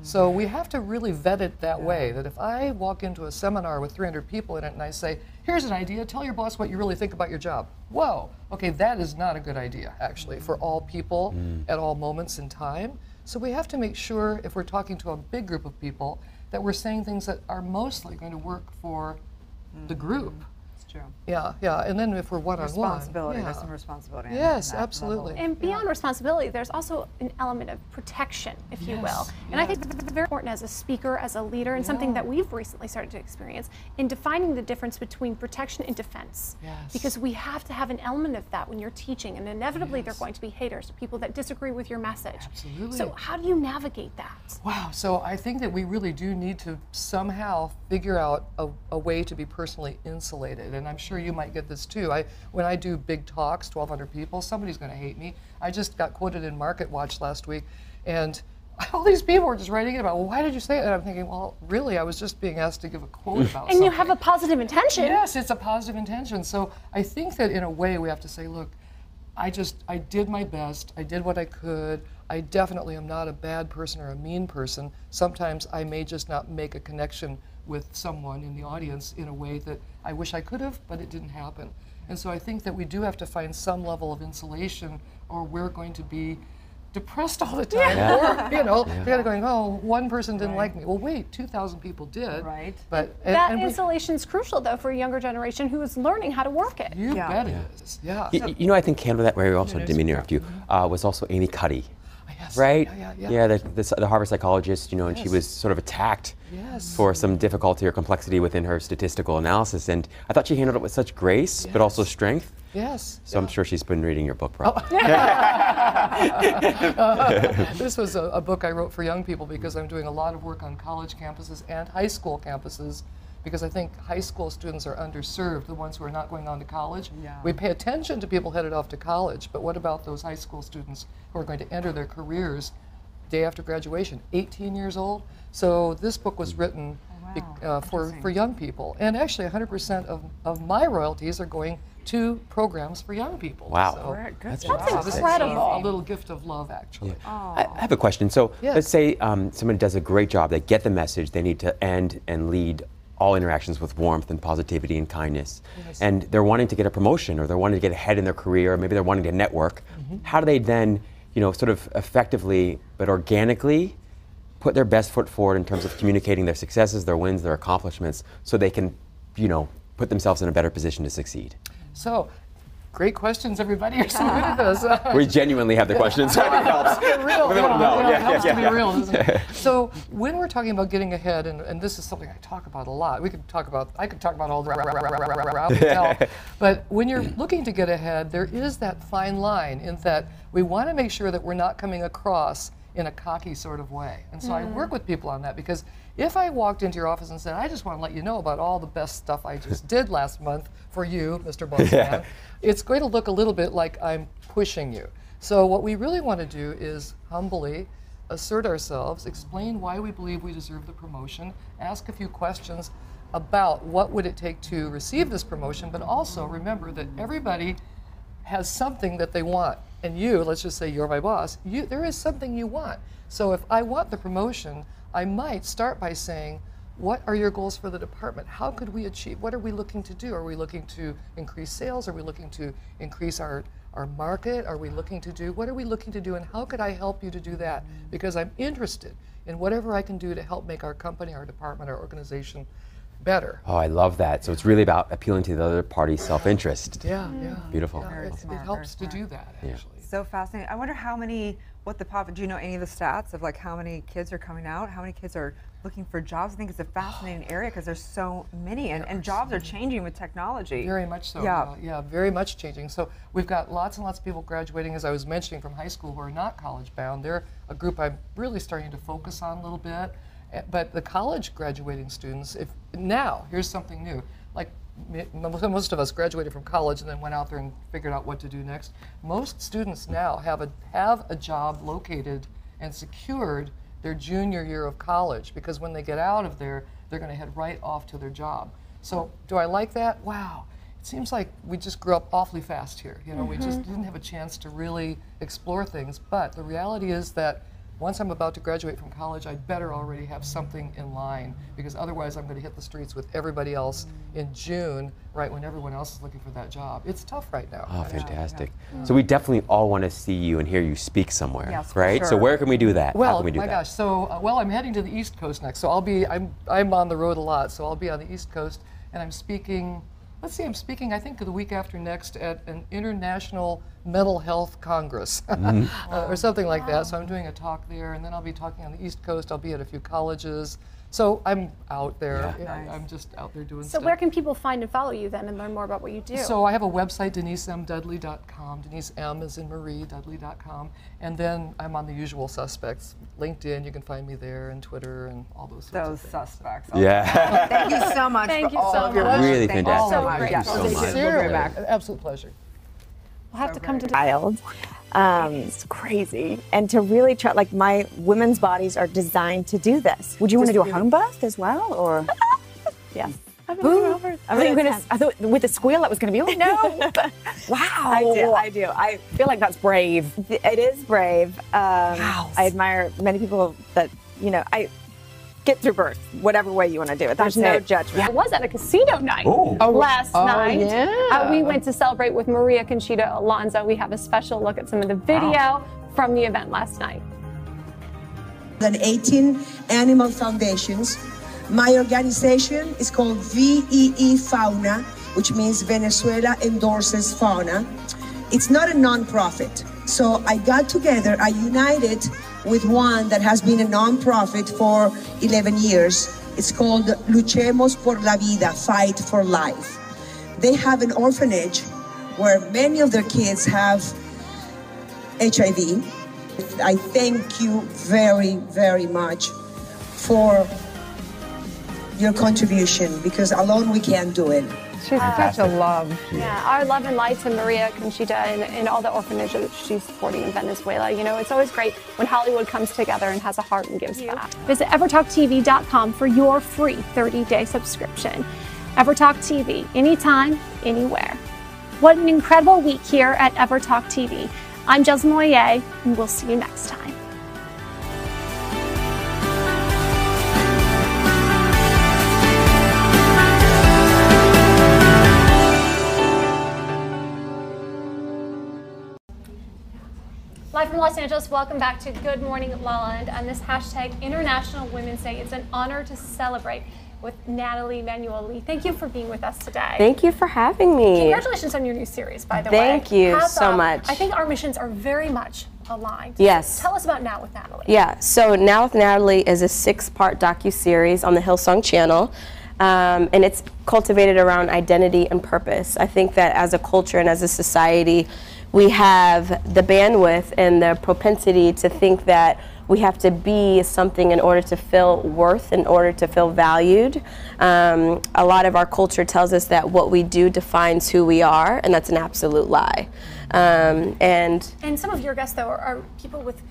So we have to really vet it that way, that if I walk into a seminar with 300 people in it and I say, here's an idea, tell your boss what you really think about your job. Whoa, okay, that is not a good idea, actually, for all people at all moments in time. So we have to make sure, if we're talking to a big group of people, that we're saying things that are mostly going to work for the group. It's true. Yeah, yeah, and then if we're one-on-one. Responsibility, there's some responsibility. Yes, in that absolutely. level. And beyond responsibility, there's also an element of protection, if you will. And I think that's very important as a speaker, as a leader, and something that we've recently started to experience in defining the difference between protection and defense. Yes. Because we have to have an element of that when you're teaching, and inevitably there are going to be haters, people that disagree with your message. Absolutely. So how do you navigate that? Wow, so I think that we really do need to somehow figure out a way to be personally insulated, and I'm sure you might get this too. When I do big talks, 1,200 people, somebody's going to hate me. I just got quoted in Market Watch last week, and all these people were just writing in about, well, why did you say it? And I'm thinking, well, really, I was just being asked to give a quote about something. And you have a positive intention. Yes, it's a positive intention. So I think that in a way we have to say, look, I did my best. I did what I could. I definitely am not a bad person or a mean person. Sometimes I may just not make a connection with someone in the audience in a way that I wish I could have, but it didn't happen. And so I think that we do have to find some level of insulation, or we're going to be depressed all the time. Or, you know, they're going, oh, one person didn't like me. Well, wait, 2,000 people did. Right. But that insulation is crucial, though, for a younger generation who is learning how to work it. You bet it is. Yeah. You know, I think came to that where you also didn't mean to interrupt you, was also Amy Cuddy. Yes. Right? Yeah. The Harvard psychologist, you know, and she was sort of attacked for some difficulty or complexity within her statistical analysis, and I thought she handled it with such grace, but also strength. Yes. So I'm sure she's been reading your book, probably. This was a book I wrote for young people because I'm doing a lot of work on college campuses and high school campuses, because I think high school students are underserved, the ones who are not going on to college. We pay attention to people headed off to college, but what about those high school students who are going to enter their careers day after graduation, 18 years old? So this book was written for young people, and actually 100% of my royalties are going to programs for young people. Wow. So That's incredible. A little gift of love, actually. I have a question. So let's say someone does a great job, they get the message, they need to end and lead all interactions with warmth and positivity and kindness, and they're wanting to get a promotion, or they're wanting to get ahead in their career, or maybe they're wanting to network. How do they then, you know, sort of effectively but organically put their best foot forward in terms of communicating their successes, their wins, their accomplishments, so they can, you know, put themselves in a better position to succeed? So, great questions, everybody. You're so good at this. We genuinely have the questions, so it helps. Real, it helps to be real, doesn't it? Yeah. So when we're talking about getting ahead, and this is something I talk about a lot. I could talk about all the but when you're looking to get ahead, there is that fine line in that we want to make sure that we're not coming across in a cocky sort of way. And so I work with people on that, because if I walked into your office and said, I just want to let you know about all the best stuff I just did last month for you, Mr. Bossman, it's going to look a little bit like I'm pushing you. So what we really want to do is humbly assert ourselves, explain why we believe we deserve the promotion, ask a few questions about what would it take to receive this promotion, but also remember that everybody has something that they want. And you, let's just say you're my boss, there is something you want. So if I want the promotion, I might start by saying, what are your goals for the department? How could we achieve? What are we looking to do? Are we looking to increase sales? Are we looking to increase our market? Are we looking to do, what are we looking to do, and how could I help you to do that? Because I'm interested in whatever I can do to help make our company, our department, our organization better. Oh, I love that. So it's really about appealing to the other party's self-interest. Yeah, yeah. Beautiful. Yeah, it helps to do that, actually. So fascinating. I wonder do you know any of the stats of like how many kids are coming out? How many kids are looking for jobs? I think it's a fascinating area because there's so many, and jobs are changing with technology. Very much so. Yeah, very much changing. So we've got lots and lots of people graduating, as I was mentioning, from high school who are not college bound. They're a group I'm really starting to focus on a little bit. But the college graduating students, here's something new. Like most of us graduated from college and then went out there and figured out what to do next. Most students now have a job located and secured their junior year of college, because when they get out of there, they're going to head right off to their job. So do I like that? Wow. It seems like we just grew up awfully fast here. You know, we just didn't have a chance to really explore things. But the reality is that once I'm about to graduate from college, I'd better already have something in line, because otherwise I'm going to hit the streets with everybody else in June, right when everyone else is looking for that job. It's tough right now. Oh, fantastic. So we definitely all want to see you and hear you speak somewhere, yes, right? Sure. So where can we do that? Well, How can we do my that? gosh, so, I'm heading to the East Coast next, so I'm on the road a lot, so I'll be on the East Coast, and I'm speaking, I think the week after next at an International Mental Health Congress or something like that. So I'm doing a talk there, and then I'll be talking on the East Coast. I'll be at a few colleges. So I'm out there. Yeah. I'm just out there doing So stuff. where can people find and follow you then and learn more about what you do? So I have a website, DeniseMDudley.com. Denise M as in Marie, Dudley.com. And then I'm on the usual suspects. LinkedIn, you can find me there, and Twitter, and all those sorts of things. Suspects. Yeah. Thank you so much for all of your work. Really Thank fantastic. you so much. Thank you so much. Sincerely, absolute pleasure. We'll have to come to child. It's crazy. And to really try, like, my women's bodies are designed to do this. Would you want to do a home birth as well, or? Yeah. I thought with the squeal it was going to be, oh no. Wow. I do. I feel like that's brave. It is brave. Wow. I admire many people that, I get through birth, whatever way you want to do it. There's no judgment. I was at a casino night last night. Yeah. We went to celebrate with Maria Conchita Alonso. We have a special look at some of the video from the event last night. 18 animal foundations. My organization is called VEE Fauna, which means Venezuela Endorses Fauna. It's not a non-profit. So I got together, I united with one that has been a non-profit for 11 years. It's called Luchemos por la Vida, Fight for Life. They have an orphanage where many of their kids have HIV. I thank you very, very much for your contribution, because alone we can't do it. She's such a love. Yeah, our love and light to Maria Conchita and all the orphanages she's supporting in Venezuela. It's always great when Hollywood comes together and has a heart and gives back. Visit EverTalkTV.com for your free 30-day subscription. EverTalk TV, anytime, anywhere. What an incredible week here at EverTalk TV. I'm Jez Moyer, and we'll see you next time. Live from Los Angeles, welcome back to Good Morning LaLaLand on this hashtag International Women's Day. It's an honor to celebrate with Natalie Manueli. Thank you for being with us today. Thank you for having me. Congratulations on your new series, by the way. Thank you so much. I think our missions are very much aligned. Yes. Tell us about Now with Natalie. Yeah, so Now with Natalie is a 6-part docuseries on the Hillsong channel. And it's cultivated around identity and purpose. I think that as a culture and as a society, we have the bandwidth and the propensity to think that we have to be something in order to feel worth, in order to feel valued. A lot of our culture tells us that what we do defines who we are, and that's an absolute lie. And some of your guests, though, are people with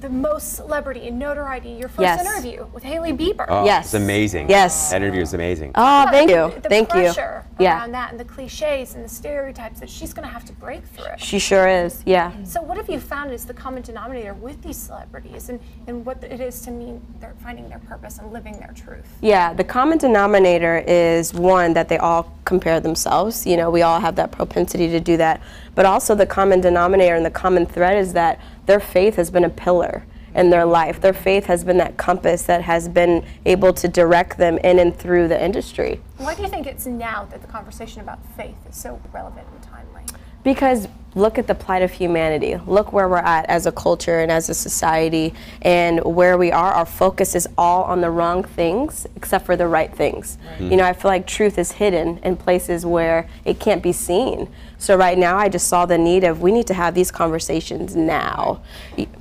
the most celebrity and notoriety. Your first interview with Hailey Bieber. Oh, it's amazing. Yes. That interview is amazing. Oh, thank you. The pressure around that and the cliches and the stereotypes that she's going to have to break through. She sure is, yeah. So what have you found is the common denominator with these celebrities and what it is to mean they're finding their purpose and living their truth? Yeah, the common denominator is one, that they all compare themselves. We all have that propensity to do that. But also the common denominator and the common thread is that their faith has been a pillar. in their life. Their faith has been that compass that has been able to direct them in and through the industry. Why do you think it's now that the conversation about faith is so relevant and timely? Because look at the plight of humanity. Look where we're at as a culture and as a society, and where we are. Our focus is all on the wrong things except for the right things. Right. You know, I feel like truth is hidden in places where it can't be seen. So right now I just saw the need of, we need to have these conversations now.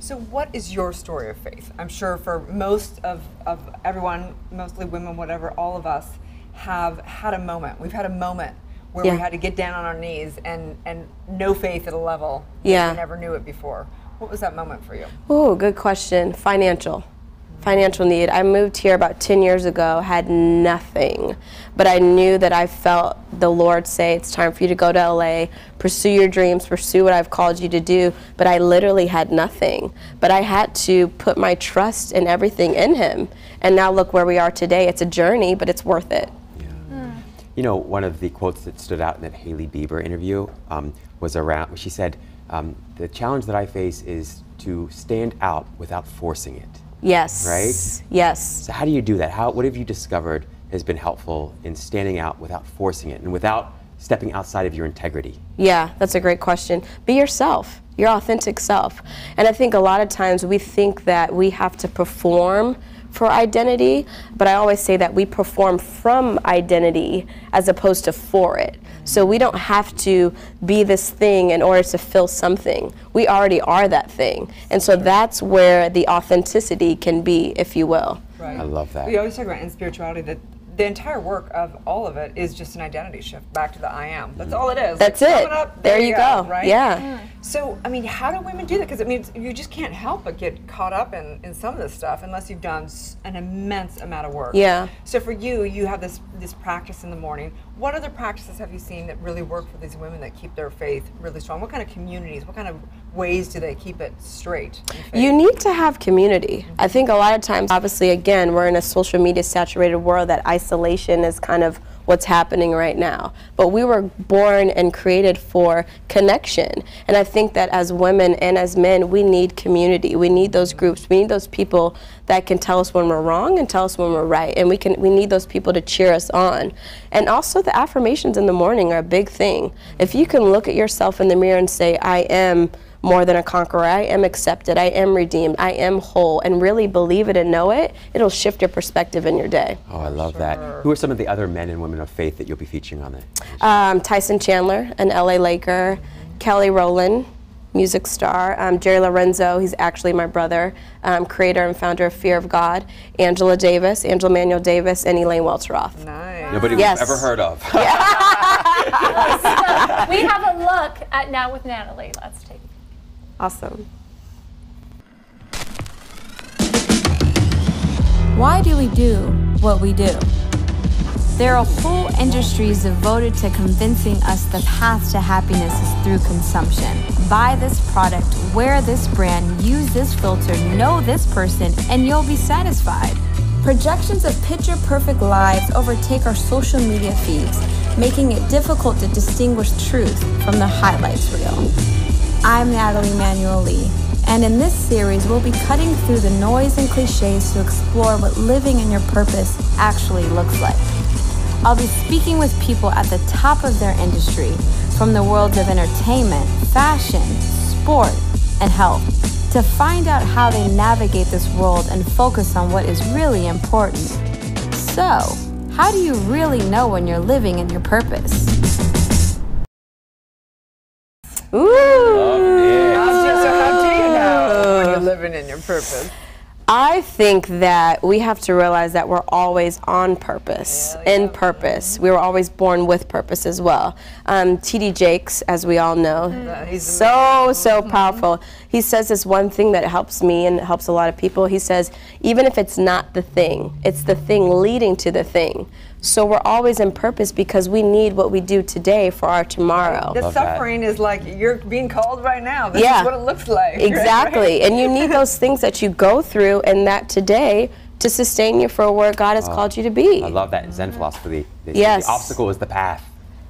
So what is your story of faith? I'm sure for most of everyone, mostly women, whatever, all of us have had a moment. We've had a moment where we had to get down on our knees and know faith at a level that we never knew it before. What was that moment for you? Oh, good question. Financial need. I moved here about 10 years ago, had nothing, but I knew that I felt the Lord say, it's time for you to go to LA, pursue your dreams, pursue what I've called you to do, but I literally had nothing. But I had to put my trust and everything in Him, and now look where we are today. It's a journey, but it's worth it. You know, one of the quotes that stood out in that Hailey Bieber interview was around, she said, the challenge that I face is to stand out without forcing it. Yes. Right? Yes. So how do you do that? What have you discovered has been helpful in standing out without forcing it and without stepping outside of your integrity? Yeah, that's a great question. Be yourself, your authentic self. And I think a lot of times we think that we have to perform for identity, but I always say that we perform from identity as opposed to for it. So we don't have to be this thing in order to fill something. We already are that thing. And so that's where the authenticity can be, if you will. Right. I love that. We always talk about in spirituality that the entire work of all of it is just an identity shift back to the I am. That's all it is. That's like, it. Coming up, there you go. Right? Yeah. So, I mean, how do women do that? Because, I mean, you just can't help but get caught up in some of this stuff unless you've done an immense amount of work. Yeah. So for you, you have this practice in the morning. What other practices have you seen that really work for these women that keep their faith really strong? What kind of communities, what kind of ways do they keep it straight? You need to have community. I think a lot of times, obviously, again, we're in a social media saturated world that isolation is kind of what's happening right now. But we were born and created for connection. And I think that as women and as men, we need community. We need those groups. We need those people that can tell us when we're wrong and tell us when we're right. And we need those people to cheer us on. And also the affirmations in the morning are a big thing. If you can look at yourself in the mirror and say, I am more than a conqueror, I am accepted, I am redeemed, I am whole, and really believe it and know it, it'll shift your perspective in your day. Oh, I love that. Who are some of the other men and women of faith that you'll be featuring on that? Tyson Chandler, an LA Laker, Kelly Rowland, music star, Jerry Lorenzo, he's actually my brother, creator and founder of Fear of God, Angela Manuel Davis, and Elaine Welteroth. Nice. Nobody we've ever heard of. So we have a look at Now with Natalie. Let's take it. Awesome. Why do we do what we do? There are whole industries devoted to convincing us the path to happiness is through consumption. Buy this product, wear this brand, use this filter, know this person, and you'll be satisfied. Projections of picture-perfect lives overtake our social media feeds, making it difficult to distinguish truth from the highlights reel. I'm Natalie Manuel-Lee, and in this series, we'll be cutting through the noise and cliches to explore what living in your purpose actually looks like. I'll be speaking with people at the top of their industry, from the worlds of entertainment, fashion, sport, and health, to find out how they navigate this world and focus on what is really important. So, how do you really know when you're living in your purpose? Ooh! So how do you know when you're living in your purpose? I think that we have to realize that we're always on purpose, in purpose. We were always born with purpose as well. T.D. Jakes, as we all know, so powerful. He says this one thing that helps me and helps a lot of people. He says, even if it's not the thing, it's the thing leading to the thing. So we're always in purpose because we need what we do today for our tomorrow. The suffering is like you're being called right now. This is what it looks like. Exactly. Right? And you need those things that you go through and that today to sustain you for where God has called you to be. I love that in Zen philosophy. The Yes. obstacle is the path.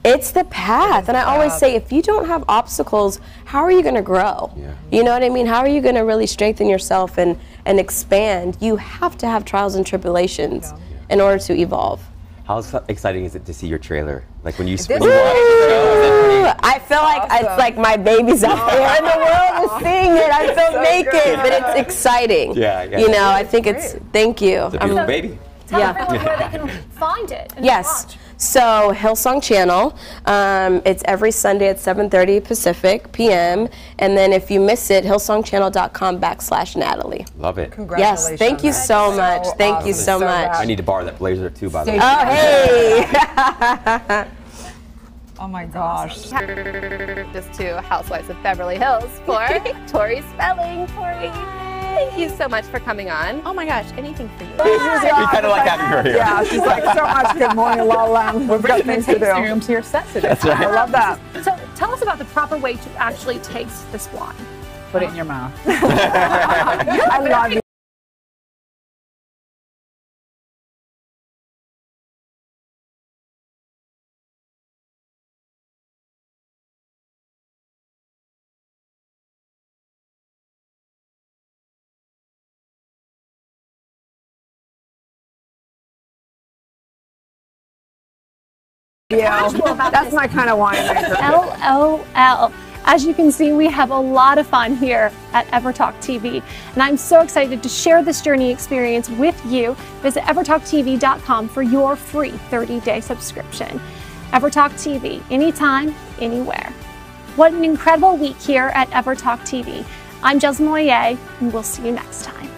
It's the path. And I always say, if you don't have obstacles, how are you going to grow? You know what I mean? How are you going to really strengthen yourself and expand? You have to have trials and tribulations in order to evolve. How exciting is it to see your trailer? Like when you watch the Woo! show, I feel like it's like my baby's out there and the world is seeing it. I feel naked, but it's exciting. Yeah. You know, I think it's, thank you. It's a beautiful baby. Tell everyone where they can find it and Yes. watch. So Hillsong Channel, it's every Sunday at 7:30 Pacific p.m. And then if you miss it, hillsongchannel.com/Natalie. Love it. Yes, thank you so much. Thank you so much. I need to borrow that blazer too, by the way. Oh, hey. Oh my gosh. Just to Housewives of Beverly Hills for Tori Spelling. Tori, thank you so much for coming on. Oh my gosh, anything for you. We kind of like having her here. Yeah, she's like, so much good morning, LALALAND. We've got things to do. room to your set today. That's right. I love that. So tell us about the proper way to actually taste this wine. Put it in your mouth. I love you. Yeah, that's my kind of winemaker. LOL. As you can see, we have a lot of fun here at EverTalk TV, and I'm so excited to share this journey experience with you. Visit evertalktv.com for your free 30-day subscription. EverTalk TV, anytime, anywhere. What an incredible week here at EverTalk TV. I'm Jez Moyer, and we'll see you next time.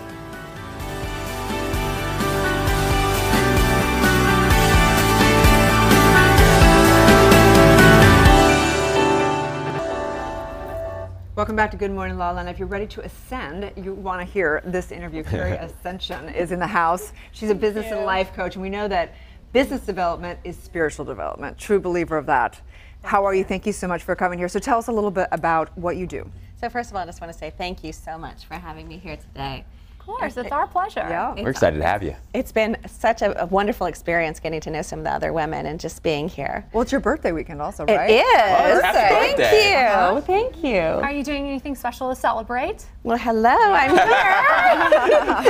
Welcome back to Good Morning LaLaLand. If you're ready to ascend, you want to hear this interview. Carrie Ascension is in the house. She's a business and life coach, and we know that business development is spiritual development. True believer of that. How are you? Thank you so much for coming here. So tell us a little bit about what you do. So first of all, I just want to say thank you so much for having me here today. Of course, it's our pleasure. Yeah. We're excited to have you. It's been such a wonderful experience getting to know some of the other women and just being here. Well, it's your birthday weekend also, right? It is. Oh, happy birthday. Thank you. Thank you. Are you doing anything special to celebrate? Well, hello, I'm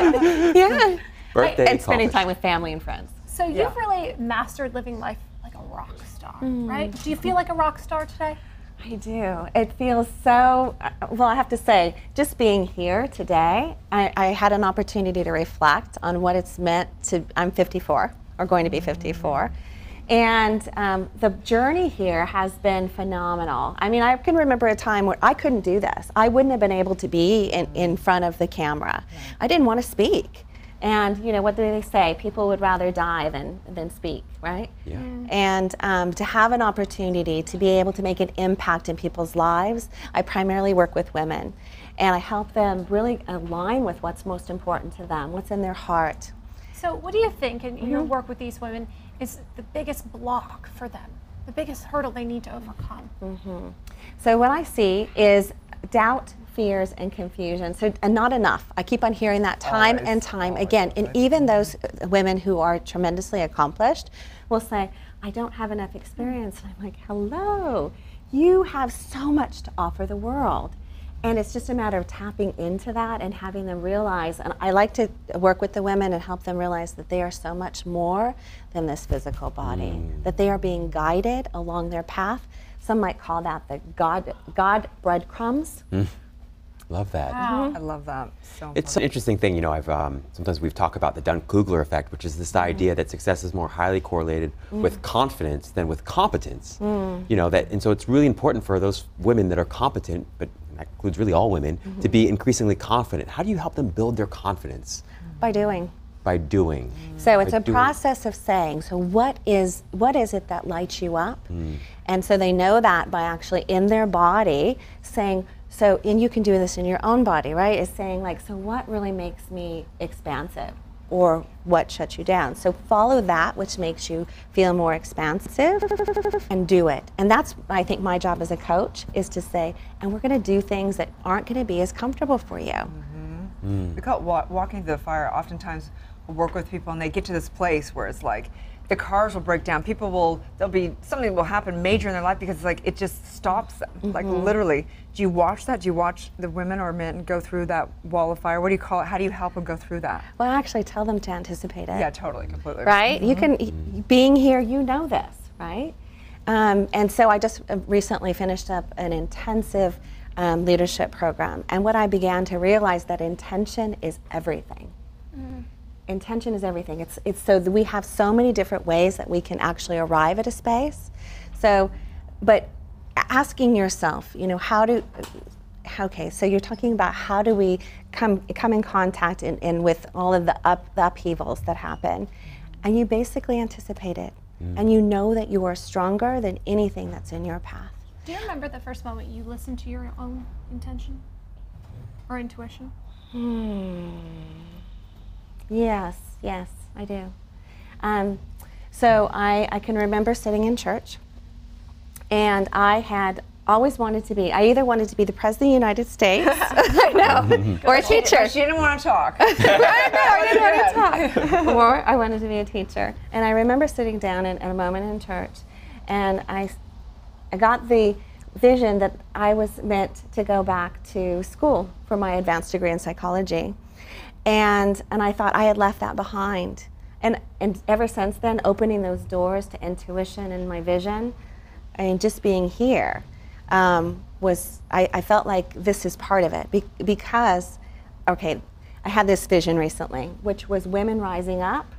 here. Yeah. Birthday and spending time with family and friends. So you've really mastered living life like a rock star, right? Do you feel like a rock star today? I do. It feels so, well, I have to say, just being here today, I had an opportunity to reflect on what it's meant to, I'm 54, or going to be 54. And the journey here has been phenomenal. I mean, I can remember a time where I couldn't do this. I wouldn't have been able to be in front of the camera. I didn't want to speak. And you know, what do they say? People would rather die than speak, right? Yeah. And to have an opportunity to be able to make an impact in people's lives, I primarily work with women. And I help them really align with what's most important to them, what's in their heart. So what do you think in your work with these women is the biggest block for them, the biggest hurdle they need to overcome? So what I see is doubt, fears, and confusion. So, and not enough. I keep on hearing that time and time again. And even those women who are tremendously accomplished will say, I don't have enough experience. And I'm like, hello, you have so much to offer the world. And it's just a matter of tapping into that and having them realize, and I like to work with the women and help them realize that they are so much more than this physical body, that they are being guided along their path. Some might call that the God breadcrumbs. Love that. Wow. I love that. So it's an interesting thing, you know, sometimes we've talked about the Dunning-Kruger effect, which is this idea that success is more highly correlated with confidence than with competence. You know, and so it's really important for those women that are competent, but that includes really all women, to be increasingly confident. How do you help them build their confidence? By doing. By doing. So it's a process of saying, so what is it that lights you up? And so they know that by actually in their body saying, so, and you can do this in your own body, right? Is saying like, so what really makes me expansive? Or what shuts you down? So follow that which makes you feel more expansive and do it. And that's, I think, my job as a coach is to say, and we're gonna do things that aren't gonna be as comfortable for you. We call it walking through the fire. Oftentimes we'll work with people and they get to this place where it's like, the cars will break down. People will, something will happen major in their life because it's like, it just stops them. Like literally. Do you watch that? Do you watch the women or men go through that wall of fire? What do you call it? How do you help them go through that? Well, I actually tell them to anticipate it. Yeah, totally, completely. Right? You can, being here, you know this, right? And so I just recently finished up an intensive leadership program. And what I began to realize that intention is everything. Intention is everything. It's so that we have so many different ways that we can actually arrive at a space. So, but asking yourself, you know, okay, so you're talking about how do we come in contact in with all of the upheavals that happen, and you basically anticipate it, and you know that you are stronger than anything that's in your path. Do you remember the first moment you listened to your own intention or intuition? Yes, I do. So I can remember sitting in church, and I had always wanted to be, I either wanted to be the President of the United States, I know, or a teacher. She didn't want to talk. I didn't want to talk. Or I wanted to be a teacher. And I remember sitting down in a moment in church, and I got the vision that I was meant to go back to school for my advanced degree in psychology. And I thought I had left that behind. And ever since then, opening those doors to intuition and my vision, and just being here, I felt like this is part of it. Because, okay, I had this vision recently, which was women rising up,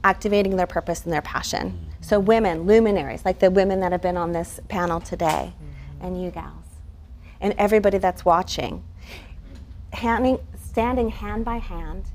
activating their purpose and their passion. So women, luminaries, like the women that have been on this panel today, and you gals, and everybody that's watching, standing hand by hand,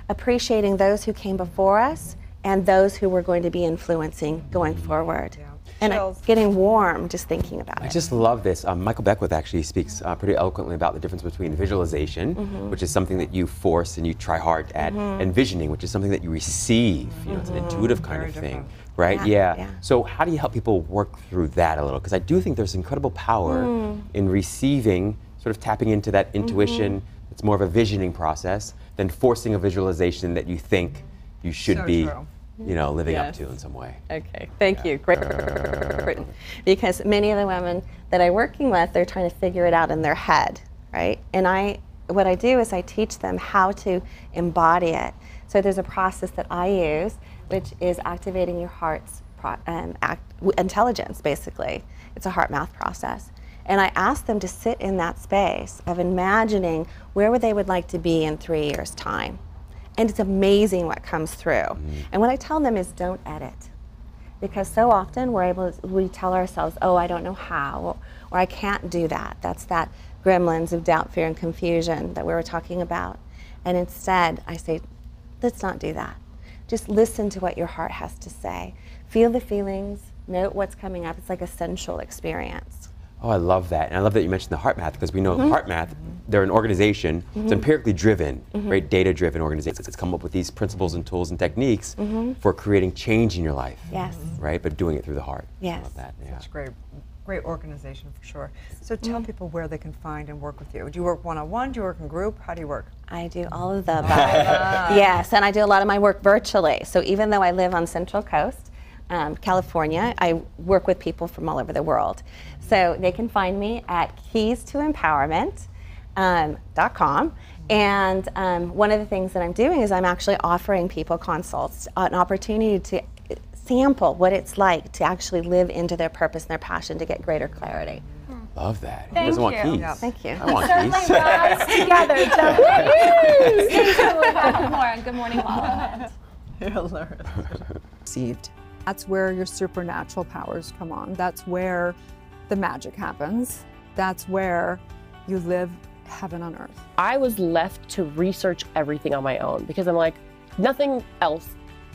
appreciating those who came before us and those who we're going to be influencing going forward. And getting warm just thinking about it. I just love this. Michael Beckwith actually speaks pretty eloquently about the difference between visualization, which is something that you force and you try hard at, and visioning, which is something that you receive. You know, it's an intuitive kind of thing, right? Yeah. So how do you help people work through that a little? Because I do think there's incredible power in receiving, sort of tapping into that intuition. It's more of a visioning process than forcing a visualization that you think you should be. You know, living up to in some way. Okay, thank you. Great. Because many of the women that I'm working with, they're trying to figure it out in their head, right? And what I do is I teach them how to embody it. So there's a process that I use, which is activating your heart's intelligence, basically. It's a heart-mouth process. And I ask them to sit in that space of imagining where they would like to be in 3 years' time. And it's amazing what comes through. And what I tell them is don't edit. Because so often we tell ourselves, oh, I don't know how, or I can't do that. That's that gremlins of doubt, fear, and confusion that we were talking about. And instead, I say, let's not do that. Just listen to what your heart has to say. Feel the feelings, note what's coming up. It's like a sensual experience. Oh, I love that. And I love that you mentioned the heart math, because we know heart math, they're an organization, it's empirically driven, right? Data-driven organizations. It's come up with these principles and tools and techniques for creating change in your life. Yes. Right? But doing it through the heart. Yes. I love that. Yeah. Such great organization for sure. So tell people where they can find and work with you. Do you work one-on-one? Do you work in group? How do you work? I do all of the above. Yes, and I do a lot of my work virtually. So even though I live on Central Coast, California, I work with people from all over the world. So they can find me at keystoempowerment.com. And one of the things that I'm doing is I'm actually offering people consults, an opportunity to sample what it's like to actually live into their purpose and their passion to get greater clarity. Love that. Who Thank doesn't want you. keys? Yeah. Thank you. I want Certainly keys. rise together, don't we? Stay tuned. We'll have more on Good Morning LaLaLand. Received. That's where your supernatural powers come on. That's where the magic happens. That's where you live heaven on earth. I was left to research everything on my own because I'm like, nothing else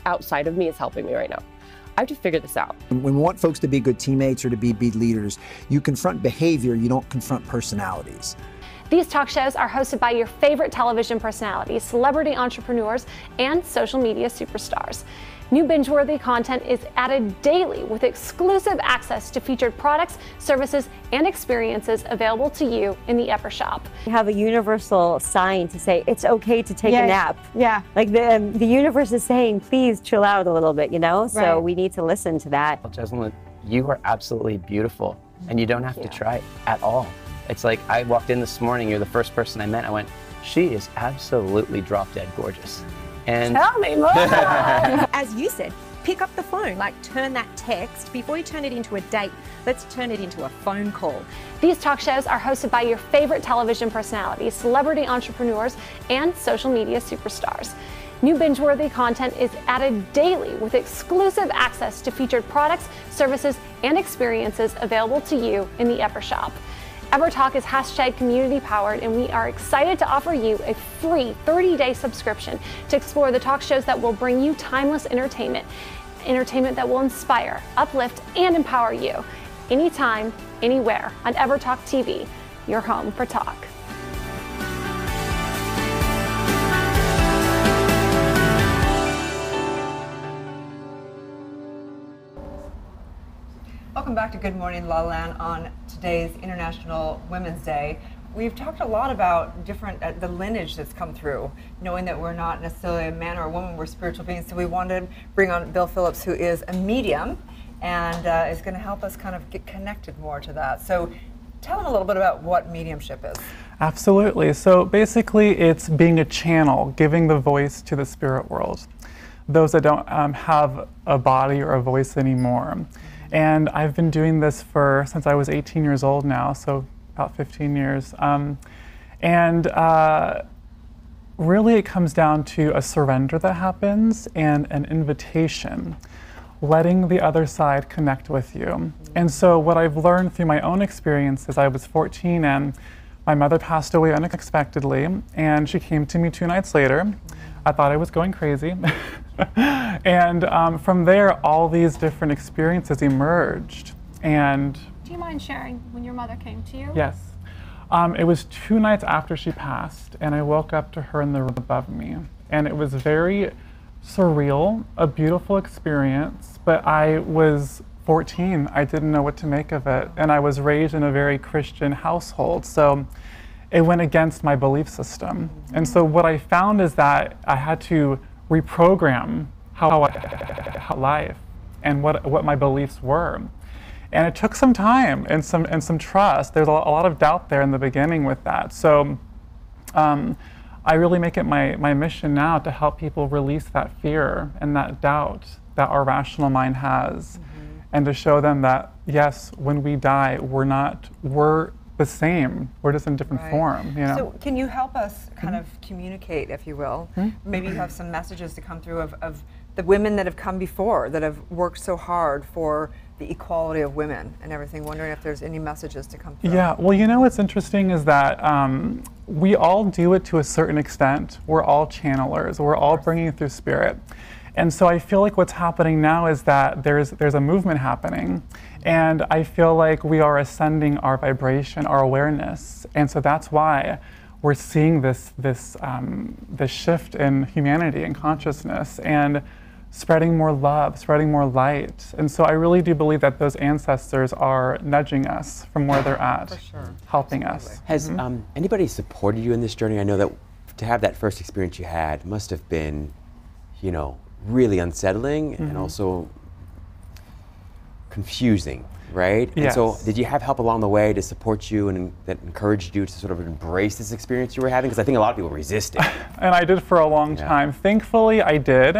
outside of me is helping me right now. I have to figure this out. When we want folks to be good teammates or to be leaders, you confront behavior, you don't confront personalities. These talk shows are hosted by your favorite television personalities, celebrity entrepreneurs, and social media superstars. New binge-worthy content is added daily with exclusive access to featured products, services, and experiences available to you in the Ever Shop. We have a universal sign to say it's okay to take a nap. Yeah. Like the universe is saying, please chill out a little bit, you know? So Right. we need to listen to that. Jessalyn, you are absolutely beautiful, and you don't have to try at all. It's like I walked in this morning, you're the first person I met, I went, she is absolutely drop dead gorgeous. And Tell me more. As you said, pick up the phone, like turn that text, before you turn it into a date, let's turn it into a phone call. These talk shows are hosted by your favorite television personalities, celebrity entrepreneurs, and social media superstars. New binge-worthy content is added daily with exclusive access to featured products, services, and experiences available to you in the Ever Shop. EverTalk is #community powered, and we are excited to offer you a free 30-day subscription to explore the talk shows that will bring you timeless entertainment that will inspire, uplift, and empower you anytime, anywhere on EverTalk TV, your home for talk. Welcome back to Good Morning La La Land on today's International Women's Day. We've talked a lot about different, the lineage that's come through, knowing that we're not necessarily a man or a woman, we're spiritual beings. So we wanted to bring on Bill Phillips, who is a medium and is going to help us kind of get connected more to that. So tell them a little bit about what mediumship is. Absolutely. So basically it's being a channel, giving the voice to the spirit world. Those that don't have a body or a voice anymore. And I've been doing this since I was 18 years old now, so about 15 years. Really it comes down to a surrender that happens and an invitation, letting the other side connect with you. And so what I've learned through my own experience is I was 14 and my mother passed away unexpectedly, and she came to me 2 nights later. I thought I was going crazy. And from there, all these different experiences emerged. And Do you mind sharing when your mother came to you? yes, it was 2 nights after she passed, and I woke up to her in the room above me. And it was very surreal, a beautiful experience, but I was 14. I didn't know what to make of it. And I was raised in a very Christian household. So it went against my belief system. And so what I found is that I had to reprogram how life and what my beliefs were. And it took some time and some trust. There's a lot of doubt there in the beginning with that. So I really make it my mission now to help people release that fear and that doubt that our rational mind has, and to show them that, yes, when we die, we're the same. We're just in different form, you know? So can you help us kind of communicate, if you will? Maybe you have some messages to come through of the women that have come before, that have worked so hard for the equality of women and everything. Wondering if there's any messages to come through. Yeah, well, you know what's interesting is that we all do it to a certain extent. We're all channelers. We're all bringing it through spirit. And so I feel like what's happening now is that there's a movement happening. And I feel like we are ascending our vibration, our awareness. And so that's why we're seeing this shift in humanity and consciousness, and spreading more love, spreading more light. And so I really do believe that those ancestors are nudging us from where they're at, helping us. Has anybody supported you in this journey? I know that to have that first experience you had must have been, you know, really unsettling and also confusing, right? Yes. And so did you have help along the way to support you and that encouraged you to sort of embrace this experience you were having? Because I think a lot of people resist it. And I did for a long time. Thankfully, I did,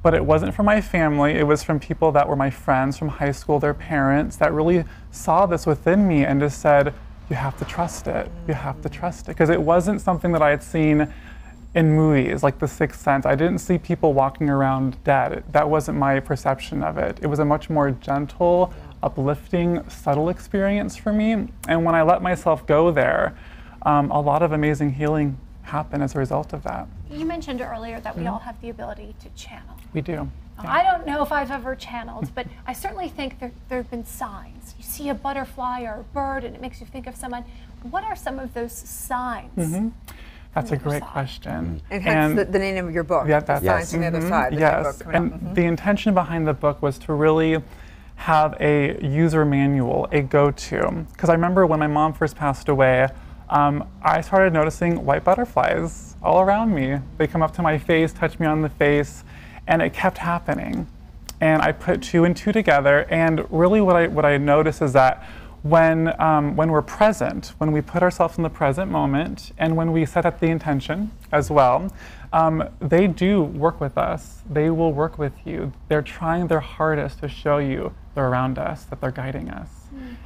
but it wasn't from my family. It was from people that were my friends from high school, their parents, that really saw this within me and just said, you have to trust it. You have to trust it. Because it wasn't something that I had seen in movies, like The Sixth Sense. I didn't see people walking around dead. That wasn't my perception of it. It was a much more gentle, uplifting, subtle experience for me. And when I let myself go there, a lot of amazing healing happened as a result of that. You mentioned earlier that we all have the ability to channel. We do. I don't know if I've ever channeled, but I certainly think there have been signs. You see a butterfly or a bird and it makes you think of someone. What are some of those signs? That's a great question. And hence the name of your book. Yeah, the Signs from the Other Side. The yes, book coming and up. the intention behind the book was to really have a user manual, a go-to. Because I remember when my mom first passed away, I started noticing white butterflies all around me. They come up to my face, touch me on the face, and it kept happening. And I put 2 and 2 together, and really what I noticed is that when we're present, when we put ourselves in the present moment, and when we set up the intention as well, they do work with us. They will work with you. They're trying their hardest to show you they're around us, that they're guiding us.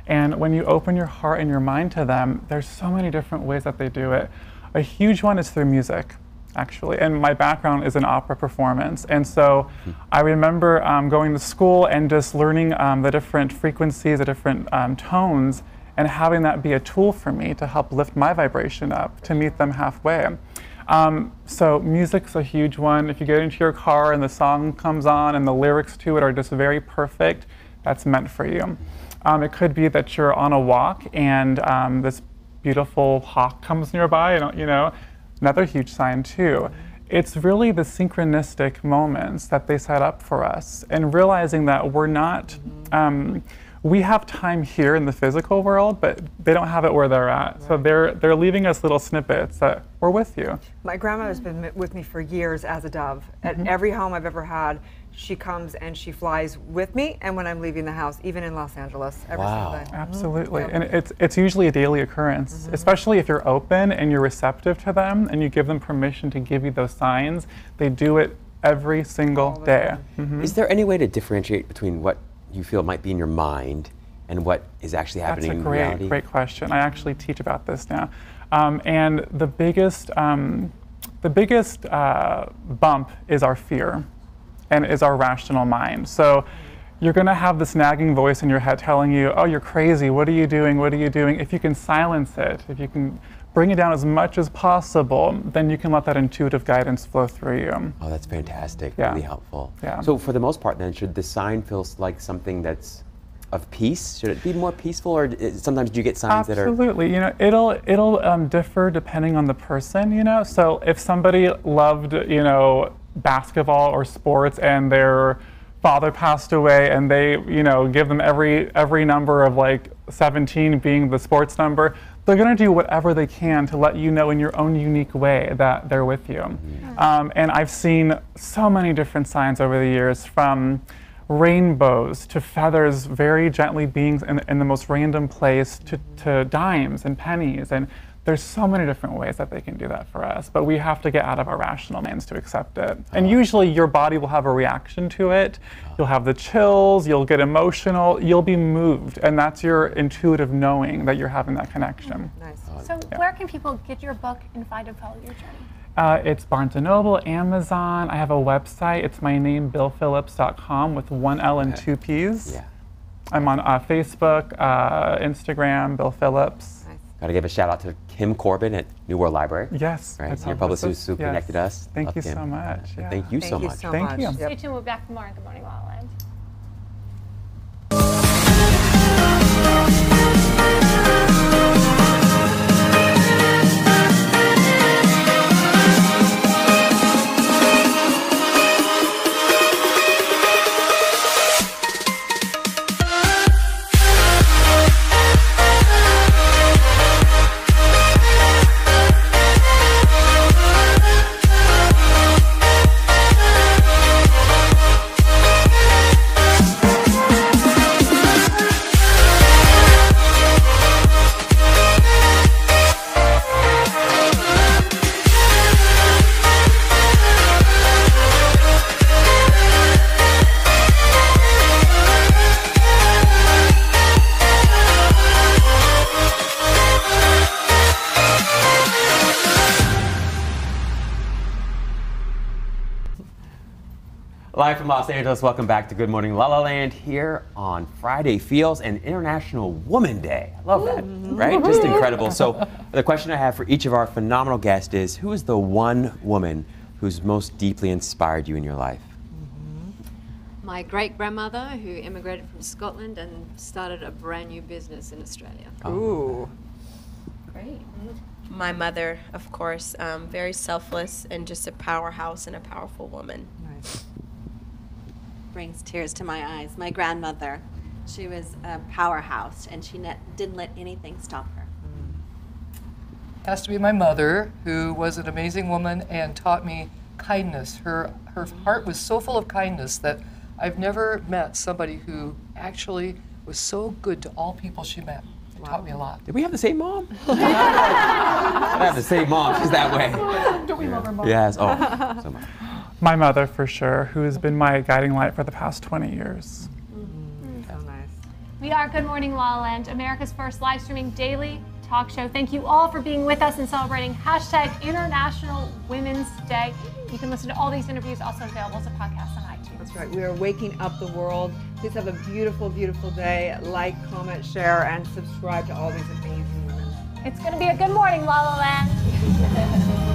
And when you open your heart and your mind to them, there's so many different ways that they do it. A huge one is through music, actually. And my background is in opera performance. And so I remember going to school and just learning the different frequencies, the different tones, and having that be a tool for me to help lift my vibration up, to meet them halfway. So music's a huge one. If you get into your car and the song comes on and the lyrics to it are just very perfect, that's meant for you. It could be that you're on a walk and this beautiful hawk comes nearby, and, you know, another huge sign too. It's really the synchronistic moments that they set up for us, and realizing that we're not, we have time here in the physical world, but they don't have it where they're at. So they're leaving us little snippets that we're with you. My grandmother's been with me for years as a dove. At every home I've ever had, she comes and she flies with me, and when I'm leaving the house, even in Los Angeles, every single day. Absolutely, and it's usually a daily occurrence, especially if you're open and you're receptive to them and you give them permission to give you those signs. They do it every single day. Is there any way to differentiate between what you feel might be in your mind and what is actually happening in reality? That's a great question. I actually teach about this now. And the biggest bump is our fear and is our rational mind. So you're gonna have this nagging voice in your head telling you, oh, you're crazy, what are you doing, what are you doing? If you can silence it, if you can bring it down as much as possible, then you can let that intuitive guidance flow through you. Oh, that's fantastic, Yeah. really helpful. Yeah. So for the most part then, should the sign feel like something that's of peace? Should it be more peaceful, or sometimes do you get signs that are... Absolutely, you know, it'll differ depending on the person, you know. So if somebody loved, you know, basketball or sports and their father passed away and they, you know, give them every number of like 17 being the sports number, they're going to do whatever they can to let you know in your own unique way that they're with you. And I've seen so many different signs over the years, from rainbows to feathers very gently being in the most random place, to dimes and pennies. And there's so many different ways that they can do that for us, but we have to get out of our rational minds to accept it. And usually your body will have a reaction to it. You'll have the chills, you'll get emotional, you'll be moved, and that's your intuitive knowing that you're having that connection. Nice. So where can people get your book and find and follow your journey? It's Barnes & Noble, Amazon. I have a website. It's my name, billphillips.com, with 1 L and 2 P's. Yeah. I'm on Facebook, Instagram, Bill Phillips. Got to give a shout out to Kim Corbin at New World Library. Yes. Right, your publicist who connected us. Thank Love you Kim. so much. Yeah. Thank you so much. Thank you. Stay tuned. We'll be back for more on Good Morning LaLaLand. Live from Los Angeles, welcome back to Good Morning LaLaLand here on Friday Feels and International Woman Day. I love that, right? Just incredible. So the question I have for each of our phenomenal guests is, who is the one woman who's most deeply inspired you in your life? My great-grandmother, who immigrated from Scotland and started a brand new business in Australia. Ooh. Great. My mother, of course, very selfless and just a powerhouse and a powerful woman. Nice. Brings tears to my eyes. My grandmother, she was a powerhouse, and she didn't let anything stop her. Has to be my mother, who was an amazing woman and taught me kindness. Her heart was so full of kindness that I've never met somebody who actually was so good to all people she met. It taught me a lot. Did we have the same mom? I have the same mom. She's that way. Don't we love our mom? Yes. Oh, so much. My mother, for sure, who has been my guiding light for the past 20 years. So nice. We are Good Morning La La Land, America's first live streaming daily talk show. Thank you all for being with us and celebrating # International Women's Day. You can listen to all these interviews also available as a podcast on iTunes. That's right. We are waking up the world. Please have a beautiful, beautiful day. Like, comment, share, and subscribe to all these amazing women. It's going to be a good morning, La La Land.